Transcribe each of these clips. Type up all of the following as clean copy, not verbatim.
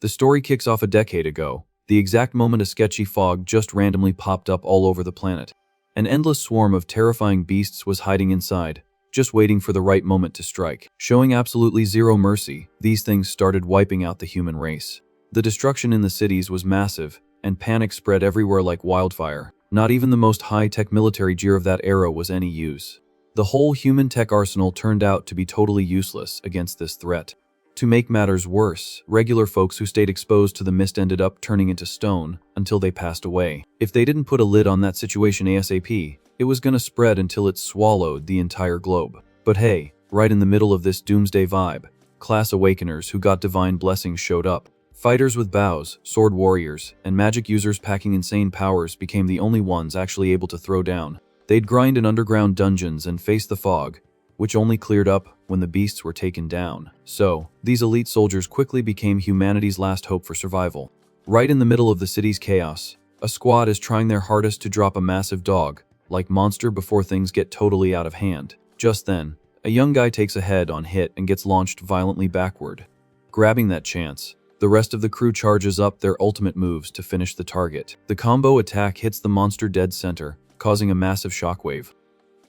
The story kicks off a decade ago, the exact moment a sketchy fog just randomly popped up all over the planet. An endless swarm of terrifying beasts was hiding inside, just waiting for the right moment to strike. Showing absolutely zero mercy, these things started wiping out the human race. The destruction in the cities was massive, and panic spread everywhere like wildfire. Not even the most high-tech military gear of that era was any use. The whole human tech arsenal turned out to be totally useless against this threat. To make matters worse, regular folks who stayed exposed to the mist ended up turning into stone until they passed away. If they didn't put a lid on that situation ASAP, it was gonna spread until it swallowed the entire globe. But hey, right in the middle of this doomsday vibe, class awakeners who got divine blessings showed up. Fighters with bows, sword warriors, and magic users packing insane powers became the only ones actually able to throw down. They'd grind in underground dungeons and face the fog, which only cleared up when the beasts were taken down. So, these elite soldiers quickly became humanity's last hope for survival. Right in the middle of the city's chaos, a squad is trying their hardest to drop a massive dog-like monster before things get totally out of hand. Just then, a young guy takes a head-on hit and gets launched violently backward. Grabbing that chance, the rest of the crew charges up their ultimate moves to finish the target. The combo attack hits the monster dead center, causing a massive shockwave.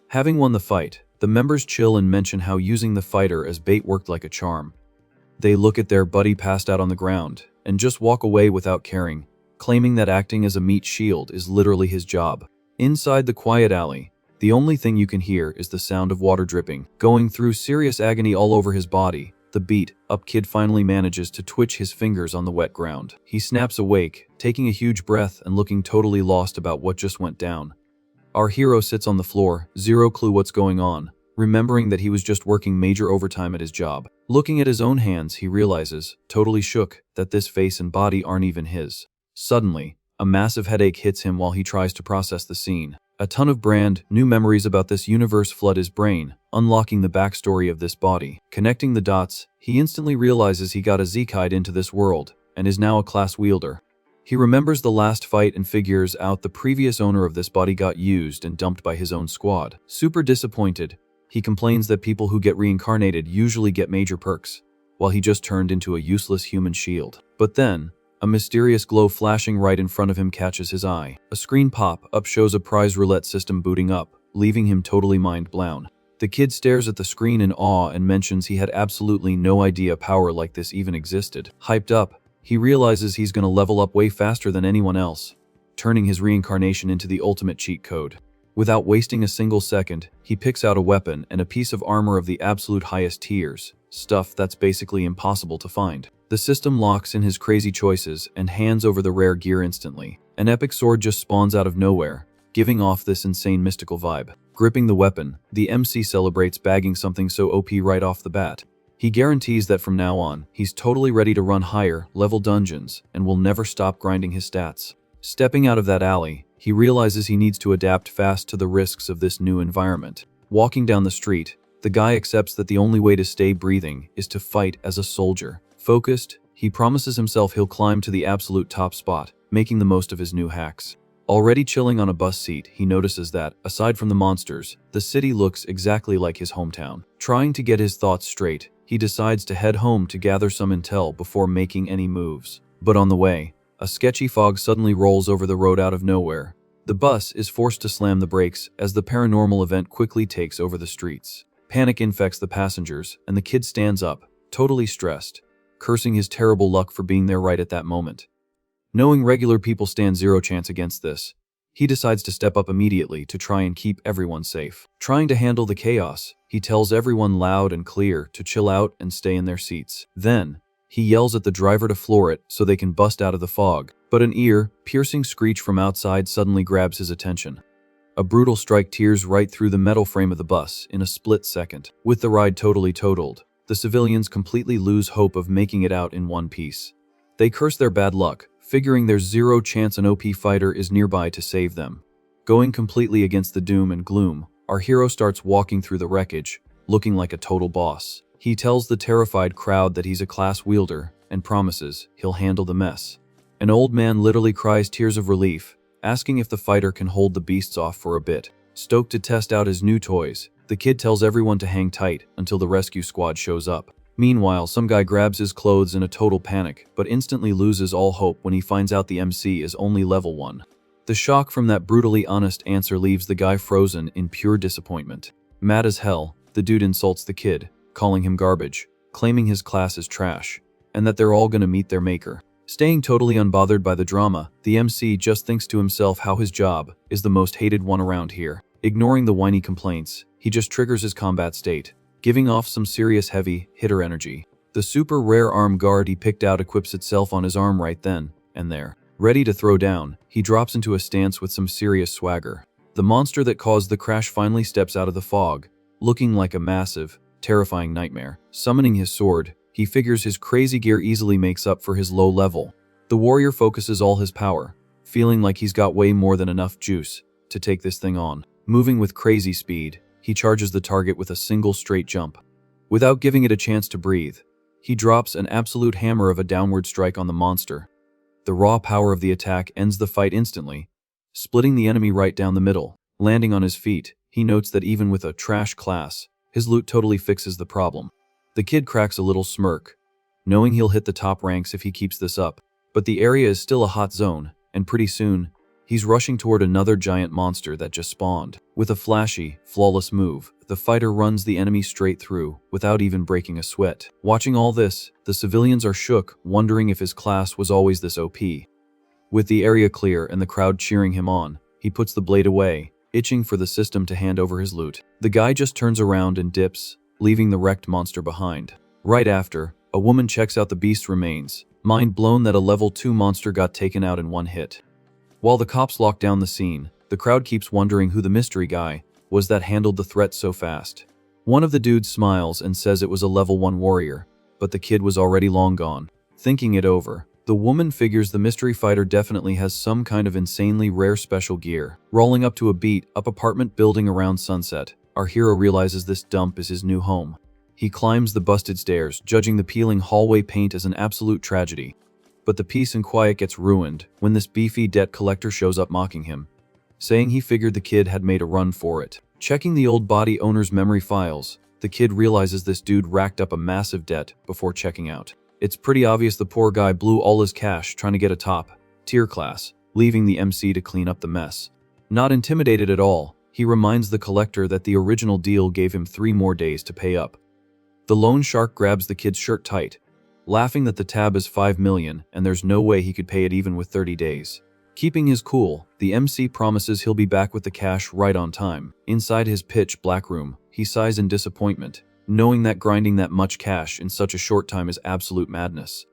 Having won the fight, the members chill and mention how using the fighter as bait worked like a charm. They look at their buddy passed out on the ground and just walk away without caring, claiming that acting as a meat shield is literally his job. Inside the quiet alley, the only thing you can hear is the sound of water dripping. Going through serious agony all over his body, the beat-up kid finally manages to twitch his fingers on the wet ground. He snaps awake, taking a huge breath and looking totally lost about what just went down. Our hero sits on the floor, zero clue what's going on, remembering that he was just working major overtime at his job. Looking at his own hands, he realizes, totally shook, that this face and body aren't even his. Suddenly, a massive headache hits him while he tries to process the scene. A ton of brand new memories about this universe flood his brain, unlocking the backstory of this body. Connecting the dots, he instantly realizes he got a Zekide into this world, and is now a class wielder. He remembers the last fight and figures out the previous owner of this body got used and dumped by his own squad. Super disappointed, he complains that people who get reincarnated usually get major perks, while he just turned into a useless human shield. But then, a mysterious glow flashing right in front of him catches his eye. A screen pop-up shows a prize roulette system booting up, leaving him totally mind-blown. The kid stares at the screen in awe and mentions he had absolutely no idea power like this even existed. Hyped up, he realizes he's gonna level up way faster than anyone else, turning his reincarnation into the ultimate cheat code. Without wasting a single second, he picks out a weapon and a piece of armor of the absolute highest tiers, stuff that's basically impossible to find. The system locks in his crazy choices and hands over the rare gear instantly. An epic sword just spawns out of nowhere, giving off this insane mystical vibe. Gripping the weapon, the MC celebrates bagging something so OP right off the bat. He guarantees that from now on, he's totally ready to run higher level dungeons and will never stop grinding his stats. Stepping out of that alley, he realizes he needs to adapt fast to the risks of this new environment. Walking down the street, the guy accepts that the only way to stay breathing is to fight as a soldier. Focused, he promises himself he'll climb to the absolute top spot, making the most of his new hacks. Already chilling on a bus seat, he notices that, aside from the monsters, the city looks exactly like his hometown. Trying to get his thoughts straight, he decides to head home to gather some intel before making any moves. But on the way, a sketchy fog suddenly rolls over the road out of nowhere. The bus is forced to slam the brakes as the paranormal event quickly takes over the streets. Panic infects the passengers, and the kid stands up, totally stressed, cursing his terrible luck for being there right at that moment. Knowing regular people stand zero chance against this, he decides to step up immediately to try and keep everyone safe. Trying to handle the chaos, he tells everyone loud and clear to chill out and stay in their seats. Then, he yells at the driver to floor it so they can bust out of the fog. But an ear-piercing screech from outside suddenly grabs his attention. A brutal strike tears right through the metal frame of the bus in a split second. With the ride totally totaled, the civilians completely lose hope of making it out in one piece. They curse their bad luck, figuring there's zero chance an OP fighter is nearby to save them. Going completely against the doom and gloom, our hero starts walking through the wreckage, looking like a total boss. He tells the terrified crowd that he's a class wielder and promises he'll handle the mess. An old man literally cries tears of relief, asking if the fighter can hold the beasts off for a bit. Stoked to test out his new toys, the kid tells everyone to hang tight until the rescue squad shows up. Meanwhile, some guy grabs his clothes in a total panic, but instantly loses all hope when he finds out the MC is only level 1. The shock from that brutally honest answer leaves the guy frozen in pure disappointment. Mad as hell, the dude insults the kid, calling him garbage, claiming his class is trash, and that they're all gonna meet their maker. Staying totally unbothered by the drama, the MC just thinks to himself how his job is the most hated one around here. Ignoring the whiny complaints, he just triggers his combat state, giving off some serious heavy hitter energy. The super rare arm guard he picked out equips itself on his arm right then and there. Ready to throw down, he drops into a stance with some serious swagger. The monster that caused the crash finally steps out of the fog, looking like a massive, terrifying nightmare. Summoning his sword, he figures his crazy gear easily makes up for his low level. The warrior focuses all his power, feeling like he's got way more than enough juice to take this thing on. Moving with crazy speed, he charges the target with a single straight jump. Without giving it a chance to breathe, he drops an absolute hammer of a downward strike on the monster. The raw power of the attack ends the fight instantly, splitting the enemy right down the middle. Landing on his feet, he notes that even with a trash class, his loot totally fixes the problem. The kid cracks a little smirk, knowing he'll hit the top ranks if he keeps this up. But the area is still a hot zone, and pretty soon, he's rushing toward another giant monster that just spawned. With a flashy, flawless move, the fighter runs the enemy straight through, without even breaking a sweat. Watching all this, the civilians are shook, wondering if his class was always this OP. With the area clear and the crowd cheering him on, he puts the blade away, itching for the system to hand over his loot. The guy just turns around and dips, leaving the wrecked monster behind. Right after, a woman checks out the beast's remains, mind blown that a level 2 monster got taken out in one hit. While the cops lock down the scene, the crowd keeps wondering who the mystery guy was that handled the threat so fast. One of the dudes smiles and says it was a level 1 warrior, but the kid was already long gone. Thinking it over, the woman figures the mystery fighter definitely has some kind of insanely rare special gear. Rolling up to a beat-up apartment building around sunset, our hero realizes this dump is his new home. He climbs the busted stairs, judging the peeling hallway paint as an absolute tragedy. But the peace and quiet gets ruined when this beefy debt collector shows up mocking him, saying he figured the kid had made a run for it. Checking the old body owner's memory files, the kid realizes this dude racked up a massive debt before checking out. It's pretty obvious the poor guy blew all his cash trying to get a top-tier class, leaving the MC to clean up the mess. Not intimidated at all, he reminds the collector that the original deal gave him 3 more days to pay up. The loan shark grabs the kid's shirt tight, laughing that the tab is 5 million and there's no way he could pay it even with 30 days. Keeping his cool, the MC promises he'll be back with the cash right on time. Inside his pitch black room, he sighs in disappointment, knowing that grinding that much cash in such a short time is absolute madness.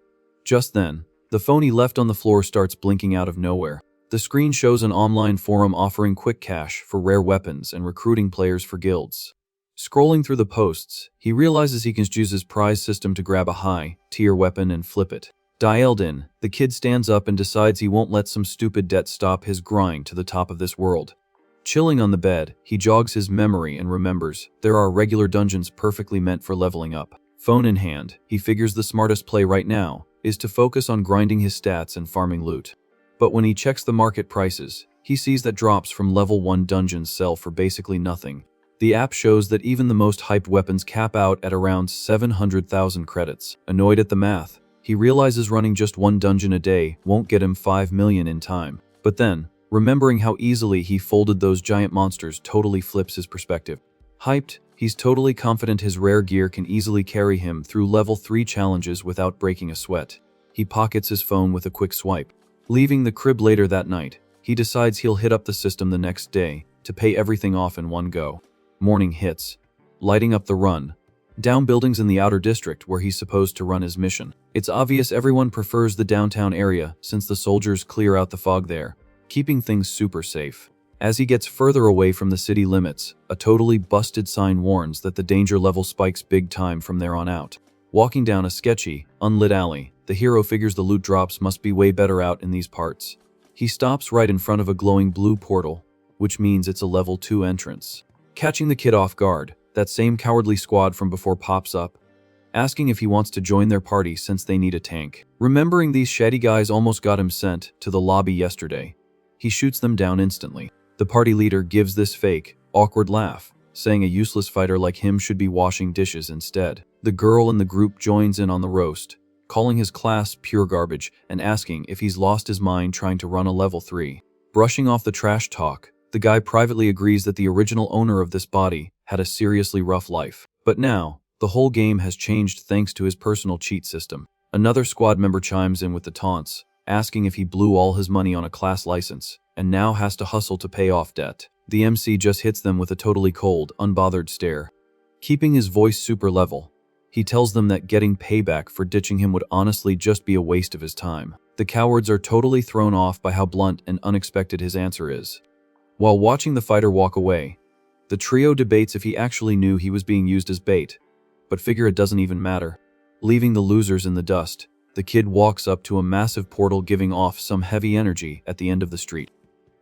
Just then, the phone he left on the floor starts blinking out of nowhere. The screen shows an online forum offering quick cash for rare weapons and recruiting players for guilds. Scrolling through the posts, he realizes he can use his prize system to grab a high-tier weapon and flip it. Dialed in, the kid stands up and decides he won't let some stupid debt stop his grind to the top of this world. Chilling on the bed, he jogs his memory and remembers there are regular dungeons perfectly meant for leveling up. Phone in hand, he figures the smartest play right now is to focus on grinding his stats and farming loot. But when he checks the market prices, he sees that drops from level 1 dungeons sell for basically nothing. The app shows that even the most hyped weapons cap out at around 700,000 credits. Annoyed at the math, he realizes running just 1 dungeon a day won't get him 5 million in time. But then, remembering how easily he folded those giant monsters totally flips his perspective. Hyped, he's totally confident his rare gear can easily carry him through level 3 challenges without breaking a sweat. He pockets his phone with a quick swipe. Leaving the crib later that night, he decides he'll hit up the system the next day to pay everything off in one go. Morning hits, lighting up the run down buildings in the outer district where he's supposed to run his mission. It's obvious everyone prefers the downtown area since the soldiers clear out the fog there, keeping things super safe. As he gets further away from the city limits, a totally busted sign warns that the danger level spikes big time from there on out. Walking down a sketchy, unlit alley, the hero figures the loot drops must be way better out in these parts. He stops right in front of a glowing blue portal, which means it's a level 2 entrance. Catching the kid off guard, that same cowardly squad from before pops up, asking if he wants to join their party since they need a tank. Remembering these shady guys almost got him sent to the lobby yesterday, he shoots them down instantly. The party leader gives this fake, awkward laugh, saying a useless fighter like him should be washing dishes instead. The girl in the group joins in on the roast, calling his class pure garbage and asking if he's lost his mind trying to run a level 3. Brushing off the trash talk, the guy privately agrees that the original owner of this body had a seriously rough life. But now, the whole game has changed thanks to his personal cheat system. Another squad member chimes in with the taunts, asking if he blew all his money on a class license and now has to hustle to pay off debt. The MC just hits them with a totally cold, unbothered stare. Keeping his voice super level, he tells them that getting payback for ditching him would honestly just be a waste of his time. The cowards are totally thrown off by how blunt and unexpected his answer is. While watching the fighter walk away, the trio debates if he actually knew he was being used as bait, but figure it doesn't even matter. Leaving the losers in the dust, the kid walks up to a massive portal giving off some heavy energy at the end of the street.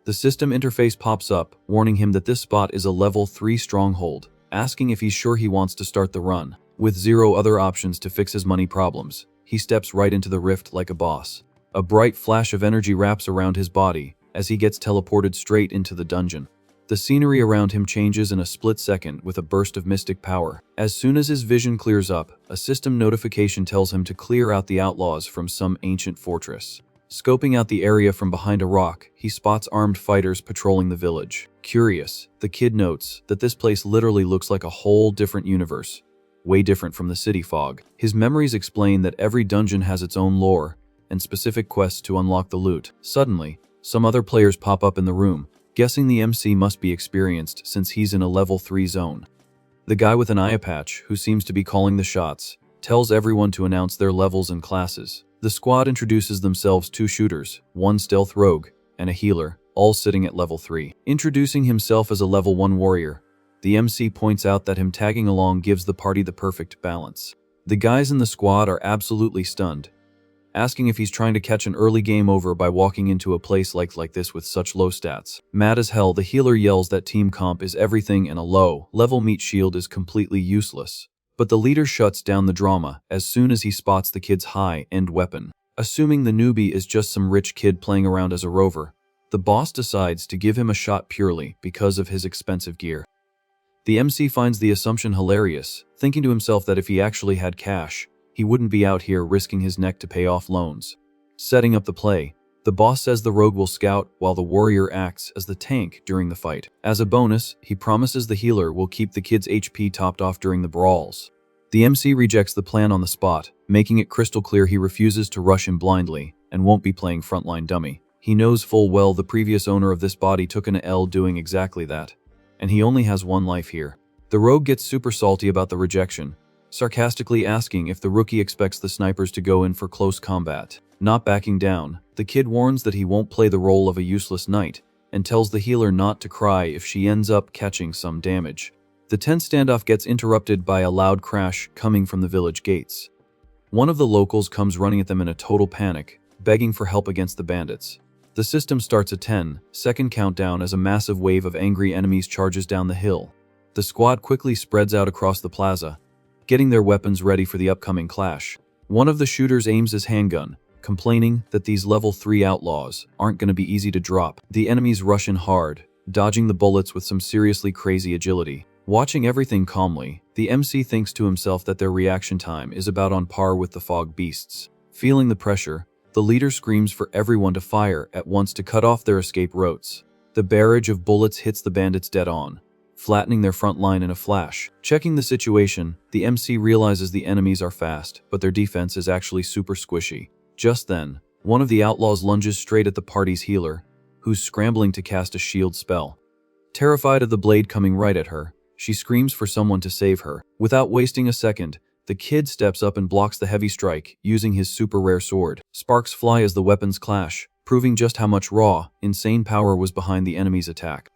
The system interface pops up, warning him that this spot is a level 3 stronghold, asking if he's sure he wants to start the run. With zero other options to fix his money problems, he steps right into the rift like a boss. A bright flash of energy wraps around his body as he gets teleported straight into the dungeon. The scenery around him changes in a split second with a burst of mystic power. As soon as his vision clears up, a system notification tells him to clear out the outlaws from some ancient fortress. Scoping out the area from behind a rock, he spots armed fighters patrolling the village. Curious, the kid notes that this place literally looks like a whole different universe, way different from the city fog. His memories explain that every dungeon has its own lore and specific quests to unlock the loot. Suddenly, some other players pop up in the room, guessing the MC must be experienced since he's in a level 3 zone. The guy with an eye patch, who seems to be calling the shots, tells everyone to announce their levels and classes. The squad introduces themselves 2 shooters, 1 stealth rogue, and a healer, all sitting at level 3. Introducing himself as a level 1 warrior, the MC points out that him tagging along gives the party the perfect balance. The guys in the squad are absolutely stunned, asking if he's trying to catch an early game over by walking into a place like this with such low stats. Mad as hell, the healer yells that team comp is everything and a low-level meat shield is completely useless. But the leader shuts down the drama as soon as he spots the kid's high-end weapon. Assuming the newbie is just some rich kid playing around as a rover, the boss decides to give him a shot purely because of his expensive gear. The MC finds the assumption hilarious, thinking to himself that if he actually had cash, he wouldn't be out here risking his neck to pay off loans. Setting up the play, the boss says the rogue will scout while the warrior acts as the tank during the fight. As a bonus, he promises the healer will keep the kid's HP topped off during the brawls. The MC rejects the plan on the spot, making it crystal clear he refuses to rush him blindly and won't be playing frontline dummy. He knows full well the previous owner of this body took an L doing exactly that, and he only has 1 life here. The rogue gets super salty about the rejection, sarcastically asking if the rookie expects the snipers to go in for close combat. Not backing down, the kid warns that he won't play the role of a useless knight and tells the healer not to cry if she ends up catching some damage. The tense standoff gets interrupted by a loud crash coming from the village gates. One of the locals comes running at them in a total panic, begging for help against the bandits. The system starts a 10-second countdown as a massive wave of angry enemies charges down the hill. The squad quickly spreads out across the plaza, getting their weapons ready for the upcoming clash. One of the shooters aims his handgun, complaining that these level 3 outlaws aren't going to be easy to drop. The enemies rush in hard, dodging the bullets with some seriously crazy agility. Watching everything calmly, the MC thinks to himself that their reaction time is about on par with the fog beasts. Feeling the pressure, the leader screams for everyone to fire at once to cut off their escape routes. The barrage of bullets hits the bandits dead on, flattening their front line in a flash. Checking the situation, the MC realizes the enemies are fast, but their defense is actually super squishy. Just then, one of the outlaws lunges straight at the party's healer, who's scrambling to cast a shield spell. Terrified of the blade coming right at her, she screams for someone to save her. Without wasting a second, the kid steps up and blocks the heavy strike using his super rare sword. Sparks fly as the weapons clash, proving just how much raw, insane power was behind the enemy's attack.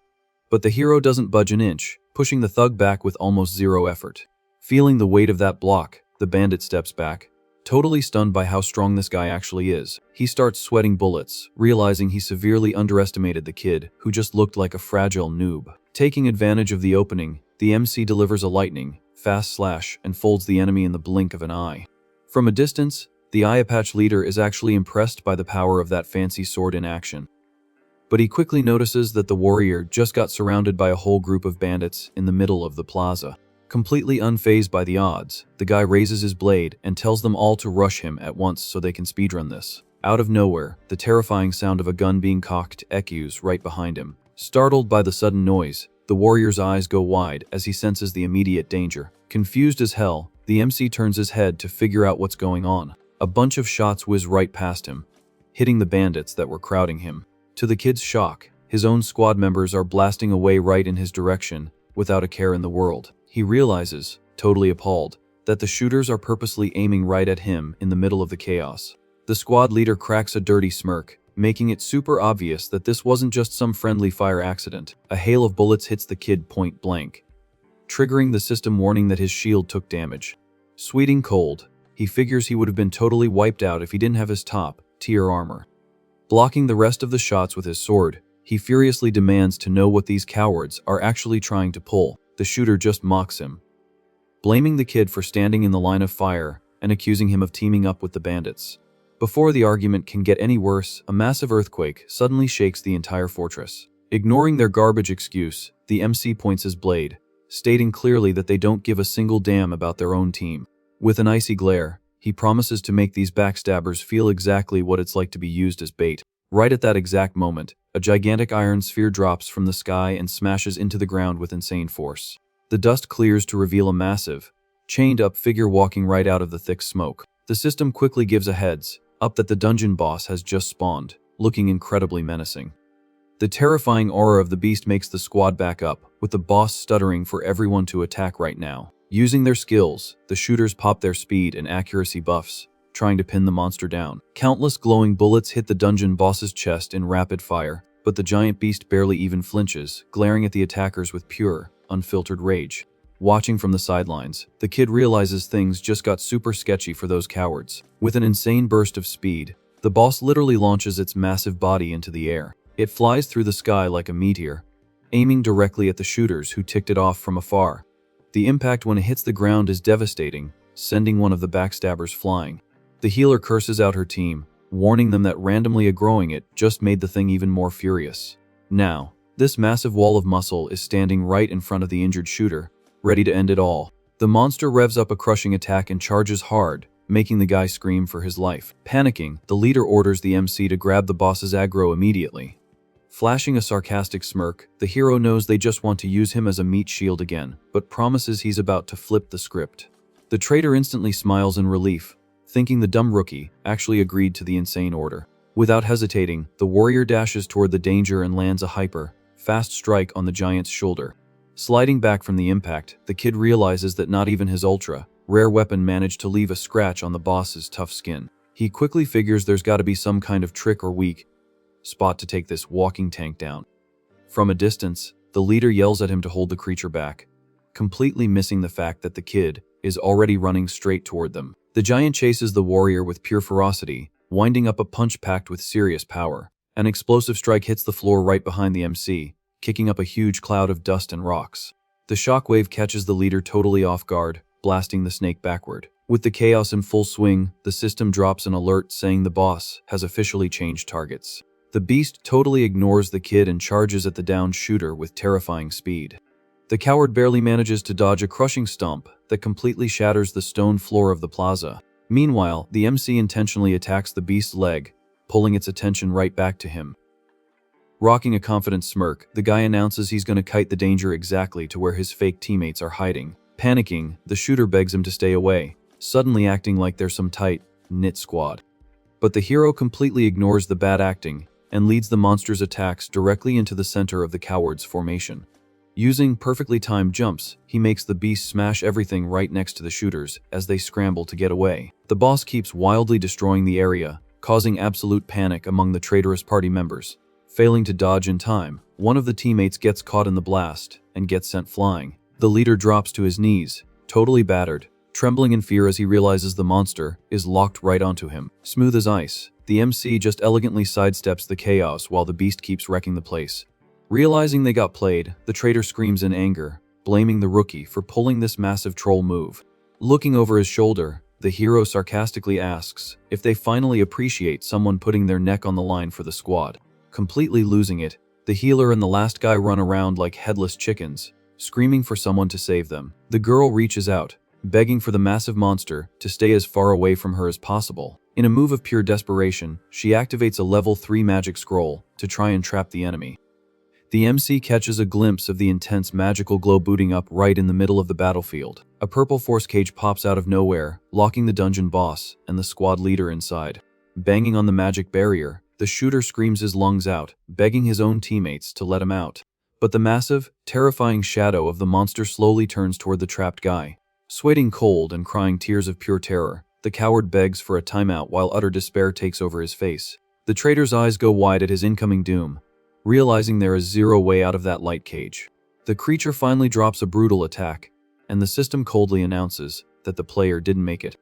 But the hero doesn't budge an inch, pushing the thug back with almost zero effort. Feeling the weight of that block, the bandit steps back, totally stunned by how strong this guy actually is. He starts sweating bullets, realizing he severely underestimated the kid, who just looked like a fragile noob. Taking advantage of the opening, the MC delivers a lightning, fast slash, and folds the enemy in the blink of an eye. From a distance, the eye patch leader is actually impressed by the power of that fancy sword in action. But he quickly notices that the warrior just got surrounded by a whole group of bandits in the middle of the plaza. Completely unfazed by the odds, the guy raises his blade and tells them all to rush him at once so they can speedrun this. Out of nowhere, the terrifying sound of a gun being cocked echoes right behind him. Startled by the sudden noise, the warrior's eyes go wide as he senses the immediate danger. Confused as hell, the MC turns his head to figure out what's going on. A bunch of shots whiz right past him, hitting the bandits that were crowding him. To the kid's shock, his own squad members are blasting away right in his direction without a care in the world. He realizes, totally appalled, that the shooters are purposely aiming right at him in the middle of the chaos. The squad leader cracks a dirty smirk, making it super obvious that this wasn't just some friendly fire accident. A hail of bullets hits the kid point blank, triggering the system warning that his shield took damage. Sweating cold, he figures he would have been totally wiped out if he didn't have his top-tier armor. Blocking the rest of the shots with his sword, he furiously demands to know what these cowards are actually trying to pull. The shooter just mocks him, blaming the kid for standing in the line of fire and accusing him of teaming up with the bandits. Before the argument can get any worse, a massive earthquake suddenly shakes the entire fortress. Ignoring their garbage excuse, the MC points his blade, stating clearly that they don't give a single damn about their own team. With an icy glare, he promises to make these backstabbers feel exactly what it's like to be used as bait. Right at that exact moment, a gigantic iron sphere drops from the sky and smashes into the ground with insane force. The dust clears to reveal a massive, chained-up figure walking right out of the thick smoke. The system quickly gives a heads up that the dungeon boss has just spawned, looking incredibly menacing. The terrifying aura of the beast makes the squad back up, with the boss stuttering for everyone to attack right now. Using their skills, the shooters pop their speed and accuracy buffs, trying to pin the monster down. Countless glowing bullets hit the dungeon boss's chest in rapid fire, but the giant beast barely even flinches, glaring at the attackers with pure, unfiltered rage. Watching from the sidelines, the kid realizes things just got super sketchy for those cowards. With an insane burst of speed, the boss literally launches its massive body into the air. It flies through the sky like a meteor, aiming directly at the shooters who ticked it off from afar. The impact when it hits the ground is devastating, sending one of the backstabbers flying. The healer curses out her team, warning them that randomly aggroing it just made the thing even more furious. Now, this massive wall of muscle is standing right in front of the injured shooter, ready to end it all. The monster revs up a crushing attack and charges hard, making the guy scream for his life. Panicking, the leader orders the MC to grab the boss's aggro immediately. Flashing a sarcastic smirk, the hero knows they just want to use him as a meat shield again, but promises he's about to flip the script. The traitor instantly smiles in relief, thinking the dumb rookie actually agreed to the insane order. Without hesitating, the warrior dashes toward the danger and lands a hyper-fast strike on the giant's shoulder. Sliding back from the impact, the kid realizes that not even his ultra-rare weapon managed to leave a scratch on the boss's tough skin. He quickly figures there's gotta be some kind of trick or weak spot to take this walking tank down. From a distance, the leader yells at him to hold the creature back, completely missing the fact that the kid is already running straight toward them. The giant chases the warrior with pure ferocity, winding up a punch packed with serious power. An explosive strike hits the floor right behind the MC, kicking up a huge cloud of dust and rocks. The shockwave catches the leader totally off guard, blasting the snake backward. With the chaos in full swing, the system drops an alert saying the boss has officially changed targets. The beast totally ignores the kid and charges at the downed shooter with terrifying speed. The coward barely manages to dodge a crushing stomp that completely shatters the stone floor of the plaza. Meanwhile, the MC intentionally attacks the beast's leg, pulling its attention right back to him. Rocking a confident smirk, the guy announces he's going to kite the danger exactly to where his fake teammates are hiding. Panicking, the shooter begs him to stay away, suddenly acting like they're some tight-knit squad. But the hero completely ignores the bad acting and leads the monster's attacks directly into the center of the coward's formation. Using perfectly timed jumps, he makes the beast smash everything right next to the shooters as they scramble to get away. The boss keeps wildly destroying the area, causing absolute panic among the traitorous party members. Failing to dodge in time, one of the teammates gets caught in the blast and gets sent flying. The leader drops to his knees, totally battered, trembling in fear as he realizes the monster is locked right onto him. Smooth as ice, the MC just elegantly sidesteps the chaos while the beast keeps wrecking the place. Realizing they got played, the traitor screams in anger, blaming the rookie for pulling this massive troll move. Looking over his shoulder, the hero sarcastically asks if they finally appreciate someone putting their neck on the line for the squad. Completely losing it, the healer and the last guy run around like headless chickens, screaming for someone to save them. The girl reaches out, begging for the massive monster to stay as far away from her as possible. In a move of pure desperation, she activates a level 3 magic scroll to try and trap the enemy. The MC catches a glimpse of the intense magical glow booting up right in the middle of the battlefield. A purple force cage pops out of nowhere, locking the dungeon boss and the squad leader inside. Banging on the magic barrier, the shooter screams his lungs out, begging his own teammates to let him out. But the massive, terrifying shadow of the monster slowly turns toward the trapped guy. Sweating cold and crying tears of pure terror, the coward begs for a timeout while utter despair takes over his face. The traitor's eyes go wide at his incoming doom, realizing there is zero way out of that light cage. The creature finally drops a brutal attack, and the system coldly announces that the player didn't make it.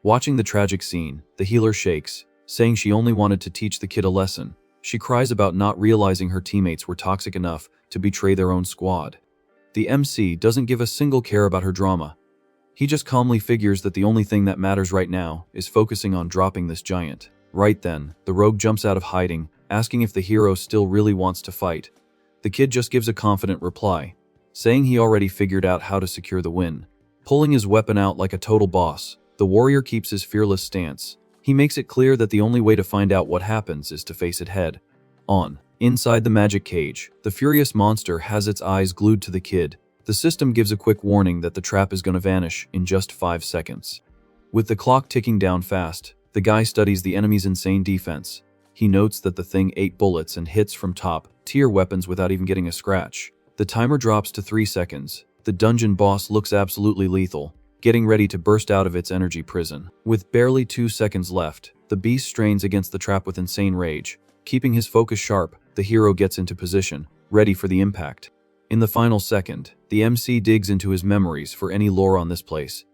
Watching the tragic scene, the healer shakes, saying she only wanted to teach the kid a lesson. She cries about not realizing her teammates were toxic enough to betray their own squad. The MC doesn't give a single care about her drama. He just calmly figures that the only thing that matters right now is focusing on dropping this giant. Right then, the rogue jumps out of hiding, asking if the hero still really wants to fight. The kid just gives a confident reply, saying he already figured out how to secure the win. Pulling his weapon out like a total boss, the warrior keeps his fearless stance. He makes it clear that the only way to find out what happens is to face it head on. Inside the magic cage, the furious monster has its eyes glued to the kid. The system gives a quick warning that the trap is going to vanish in just 5 seconds. With the clock ticking down fast, the guy studies the enemy's insane defense. He notes that the thing 8 bullets and hits from top-tier weapons without even getting a scratch. The timer drops to 3 seconds. The dungeon boss looks absolutely lethal, getting ready to burst out of its energy prison. With barely 2 seconds left, the beast strains against the trap with insane rage. Keeping his focus sharp, the hero gets into position, ready for the impact. In the final second, the MC digs into his memories for any lore on this place.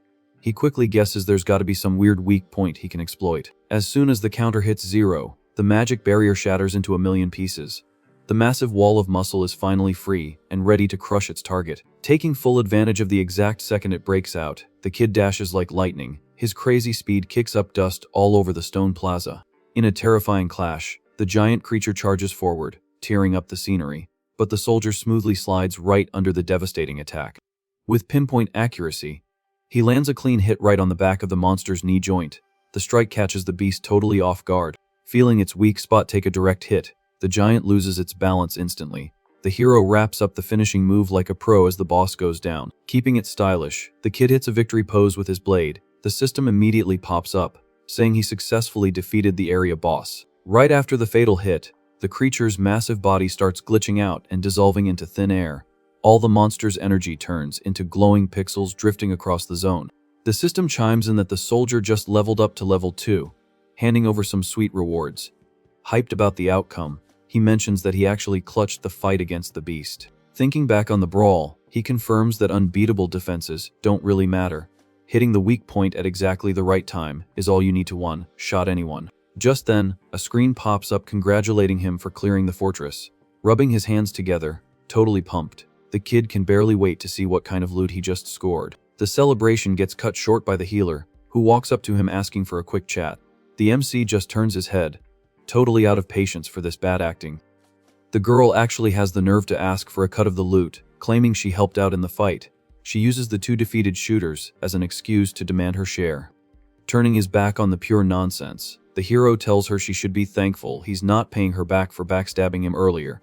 He quickly guesses there's gotta be some weird weak point he can exploit. As soon as the counter hits 0, the magic barrier shatters into a million pieces. The massive wall of muscle is finally free and ready to crush its target. Taking full advantage of the exact second it breaks out, the kid dashes like lightning. His crazy speed kicks up dust all over the stone plaza. In a terrifying clash, the giant creature charges forward, tearing up the scenery, but the soldier smoothly slides right under the devastating attack. With pinpoint accuracy, he lands a clean hit right on the back of the monster's knee joint. The strike catches the beast totally off guard. Feeling its weak spot take a direct hit, the giant loses its balance instantly. The hero wraps up the finishing move like a pro as the boss goes down. Keeping it stylish, the kid hits a victory pose with his blade. The system immediately pops up, saying he successfully defeated the area boss. Right after the fatal hit, the creature's massive body starts glitching out and dissolving into thin air. All the monster's energy turns into glowing pixels drifting across the zone. The system chimes in that the soldier just leveled up to level 2, handing over some sweet rewards. Hyped about the outcome, he mentions that he actually clutched the fight against the beast. Thinking back on the brawl, he confirms that unbeatable defenses don't really matter. Hitting the weak point at exactly the right time is all you need to one-shot anyone. Just then, a screen pops up congratulating him for clearing the fortress. Rubbing his hands together, totally pumped, the kid can barely wait to see what kind of loot he just scored. The celebration gets cut short by the healer, who walks up to him asking for a quick chat. The MC just turns his head, totally out of patience for this bad acting. The girl actually has the nerve to ask for a cut of the loot, claiming she helped out in the fight. She uses the 2 defeated shooters as an excuse to demand her share. Turning his back on the pure nonsense, the hero tells her she should be thankful he's not paying her back for backstabbing him earlier.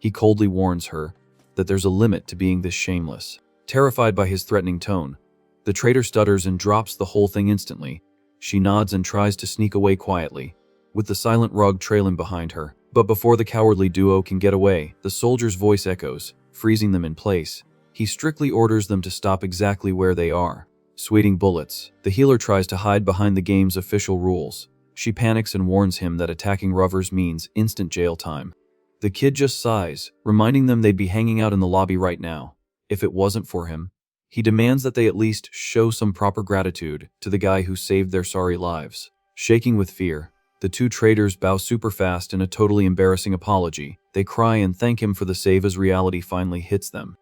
He coldly warns her that there's a limit to being this shameless. Terrified by his threatening tone, the traitor stutters and drops the whole thing instantly. She nods and tries to sneak away quietly, with the silent rug trailing behind her. But before the cowardly duo can get away, the soldier's voice echoes, freezing them in place. He strictly orders them to stop exactly where they are. Sweating bullets, the healer tries to hide behind the game's official rules. She panics and warns him that attacking rovers means instant jail time. The kid just sighs, reminding them they'd be hanging out in the lobby right now. If it wasn't for him, he demands that they at least show some proper gratitude to the guy who saved their sorry lives. Shaking with fear, the 2 traitors bow super fast in a totally embarrassing apology. They cry and thank him for the save as reality finally hits them.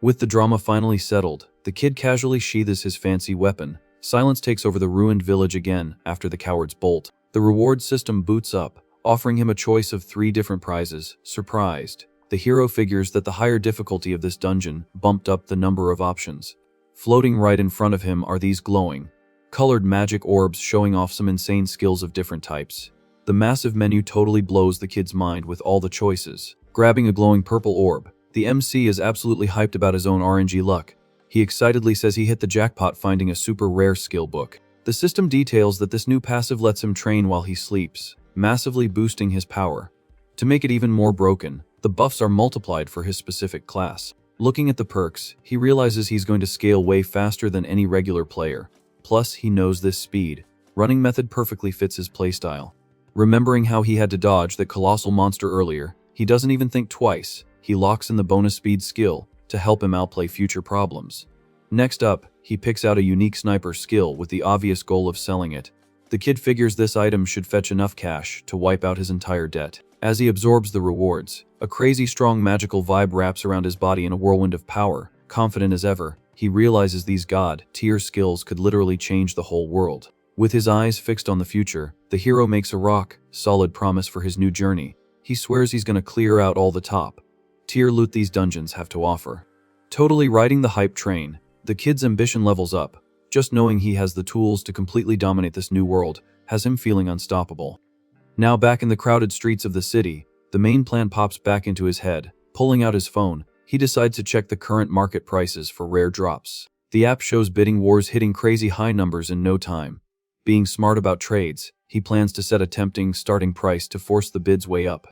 With the drama finally settled, the kid casually sheathes his fancy weapon. Silence takes over the ruined village again after the coward's bolt. The reward system boots up, offering him a choice of 3 different prizes. Surprised, The hero figures that the higher difficulty of this dungeon bumped up the number of options. Floating right in front of him are these glowing, colored magic orbs showing off some insane skills of different types. The massive menu totally blows the kid's mind with all the choices. Grabbing a glowing purple orb, the MC is absolutely hyped about his own RNG luck. He excitedly says he hit the jackpot finding a super rare skill book. The system details that this new passive lets him train while he sleeps, massively boosting his power. To make it even more broken, the buffs are multiplied for his specific class. Looking at the perks, he realizes he's going to scale way faster than any regular player. Plus, he knows this speed running method perfectly fits his playstyle. Remembering how he had to dodge that colossal monster earlier, he doesn't even think twice. He locks in the bonus speed skill to help him outplay future problems. Next up, he picks out a unique sniper skill with the obvious goal of selling it. The kid figures this item should fetch enough cash to wipe out his entire debt. As he absorbs the rewards, a crazy strong magical vibe wraps around his body in a whirlwind of power. Confident as ever, he realizes these god-tier skills could literally change the whole world. With his eyes fixed on the future, the hero makes a rock-solid promise for his new journey. He swears he's gonna clear out all the top-tier loot these dungeons have to offer. Totally riding the hype train, the kid's ambition levels up. Just knowing he has the tools to completely dominate this new world has him feeling unstoppable. Now back in the crowded streets of the city, the main plan pops back into his head. Pulling out his phone, he decides to check the current market prices for rare drops. The app shows bidding wars hitting crazy high numbers in no time. Being smart about trades, he plans to set a tempting starting price to force the bids way up.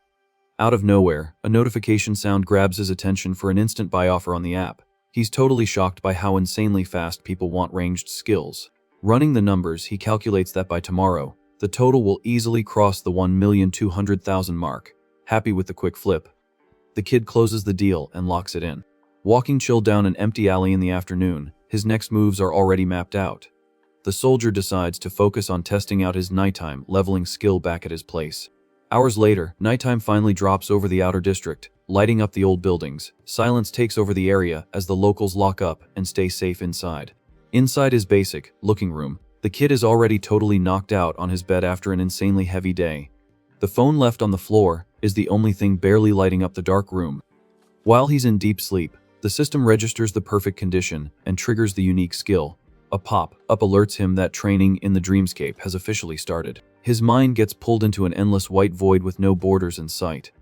Out of nowhere, a notification sound grabs his attention for an instant buy offer on the app. He's totally shocked by how insanely fast people want ranged skills. Running the numbers, he calculates that by tomorrow, the total will easily cross the 1,200,000 mark. Happy with the quick flip, the kid closes the deal and locks it in. Walking chill down an empty alley in the afternoon, his next moves are already mapped out. The soldier decides to focus on testing out his nighttime leveling skill back at his place. Hours later, nighttime finally drops over the outer district, lighting up the old buildings. Silence takes over the area as the locals lock up and stay safe inside. Inside his basic looking room, the kid is already totally knocked out on his bed after an insanely heavy day. The phone left on the floor is the only thing barely lighting up the dark room. While he's in deep sleep, the system registers the perfect condition and triggers the unique skill. A pop-up alerts him that training in the dreamscape has officially started. His mind gets pulled into an endless white void with no borders in sight.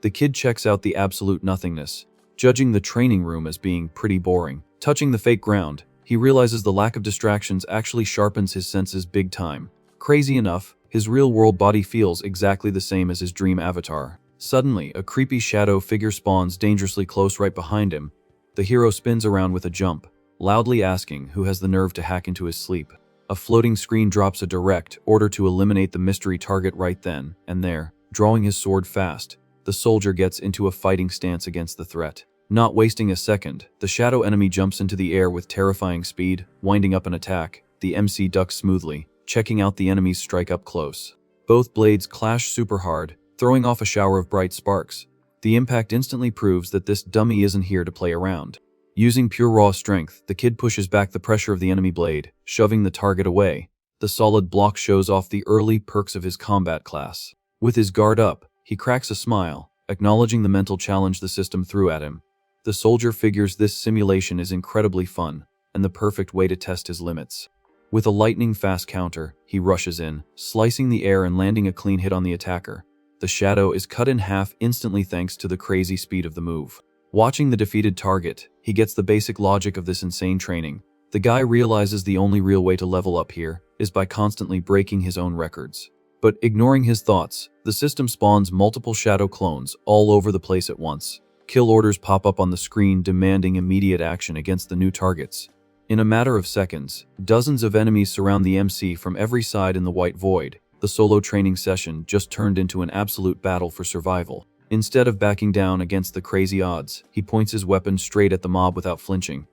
The kid checks out the absolute nothingness, judging the training room as being pretty boring. Touching the fake ground, he realizes the lack of distractions actually sharpens his senses big time. Crazy enough, his real-world body feels exactly the same as his dream avatar. Suddenly, a creepy shadow figure spawns dangerously close right behind him. The hero spins around with a jump, loudly asking who has the nerve to hack into his sleep. A floating screen drops a direct order to eliminate the mystery target right then and there. Drawing his sword fast, the soldier gets into a fighting stance against the threat. Not wasting a second, the shadow enemy jumps into the air with terrifying speed, winding up an attack. The MC ducks smoothly, checking out the enemy's strike up close. Both blades clash super hard, throwing off a shower of bright sparks. The impact instantly proves that this dummy isn't here to play around. Using pure raw strength, the kid pushes back the pressure of the enemy blade, shoving the target away. The solid block shows off the early perks of his combat class. With his guard up, he cracks a smile, acknowledging the mental challenge the system threw at him. The soldier figures this simulation is incredibly fun, and the perfect way to test his limits. With a lightning-fast counter, he rushes in, slicing the air and landing a clean hit on the attacker. The shadow is cut in half instantly thanks to the crazy speed of the move. Watching the defeated target, he gets the basic logic of this insane training. The guy realizes the only real way to level up here is by constantly breaking his own records. But ignoring his thoughts, the system spawns multiple shadow clones all over the place at once. Kill orders pop up on the screen demanding immediate action against the new targets. In a matter of seconds, dozens of enemies surround the MC from every side in the white void. The solo training session just turned into an absolute battle for survival. Instead of backing down against the crazy odds, he points his weapon straight at the mob without flinching.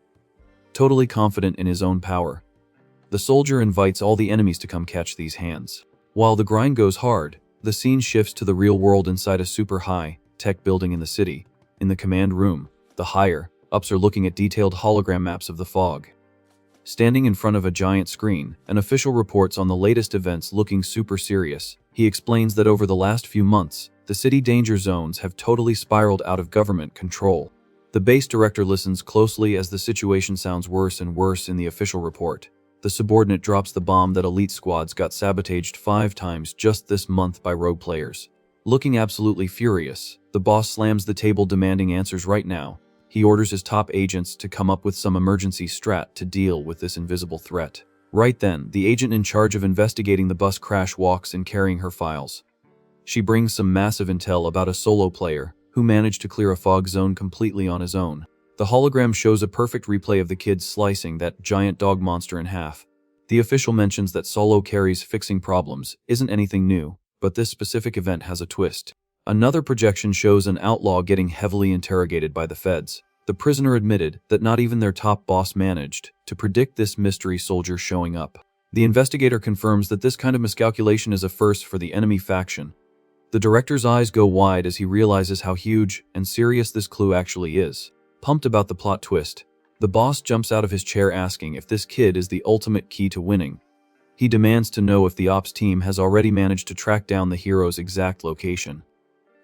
Totally confident in his own power, the soldier invites all the enemies to come catch these hands. While the grind goes hard, the scene shifts to the real world inside a super high-tech building in the city. In the command room, the higher-ups are looking at detailed hologram maps of the fog. Standing in front of a giant screen, an official reports on the latest events looking super serious. He explains that over the last few months, The city danger zones have totally spiraled out of government control. The base director listens closely as the situation sounds worse and worse in the official report. The subordinate drops the bomb that elite squads got sabotaged 5 times just this month by rogue players. Looking absolutely furious, the boss slams the table demanding answers right now. He orders his top agents to come up with some emergency strat to deal with this invisible threat. Right then, the agent in charge of investigating the bus crash walks in carrying her files. She brings some massive intel about a solo player who managed to clear a fog zone completely on his own. The hologram shows a perfect replay of the kids slicing that giant dog monster in half. The official mentions that solo carries fixing problems isn't anything new, but this specific event has a twist. Another projection shows an outlaw getting heavily interrogated by the feds. The prisoner admitted that not even their top boss managed to predict this mystery soldier showing up. The investigator confirms that this kind of miscalculation is a first for the enemy faction. The director's eyes go wide as he realizes how huge and serious this clue actually is. Pumped about the plot twist, the boss jumps out of his chair asking if this kid is the ultimate key to winning. He demands to know if the ops team has already managed to track down the hero's exact location.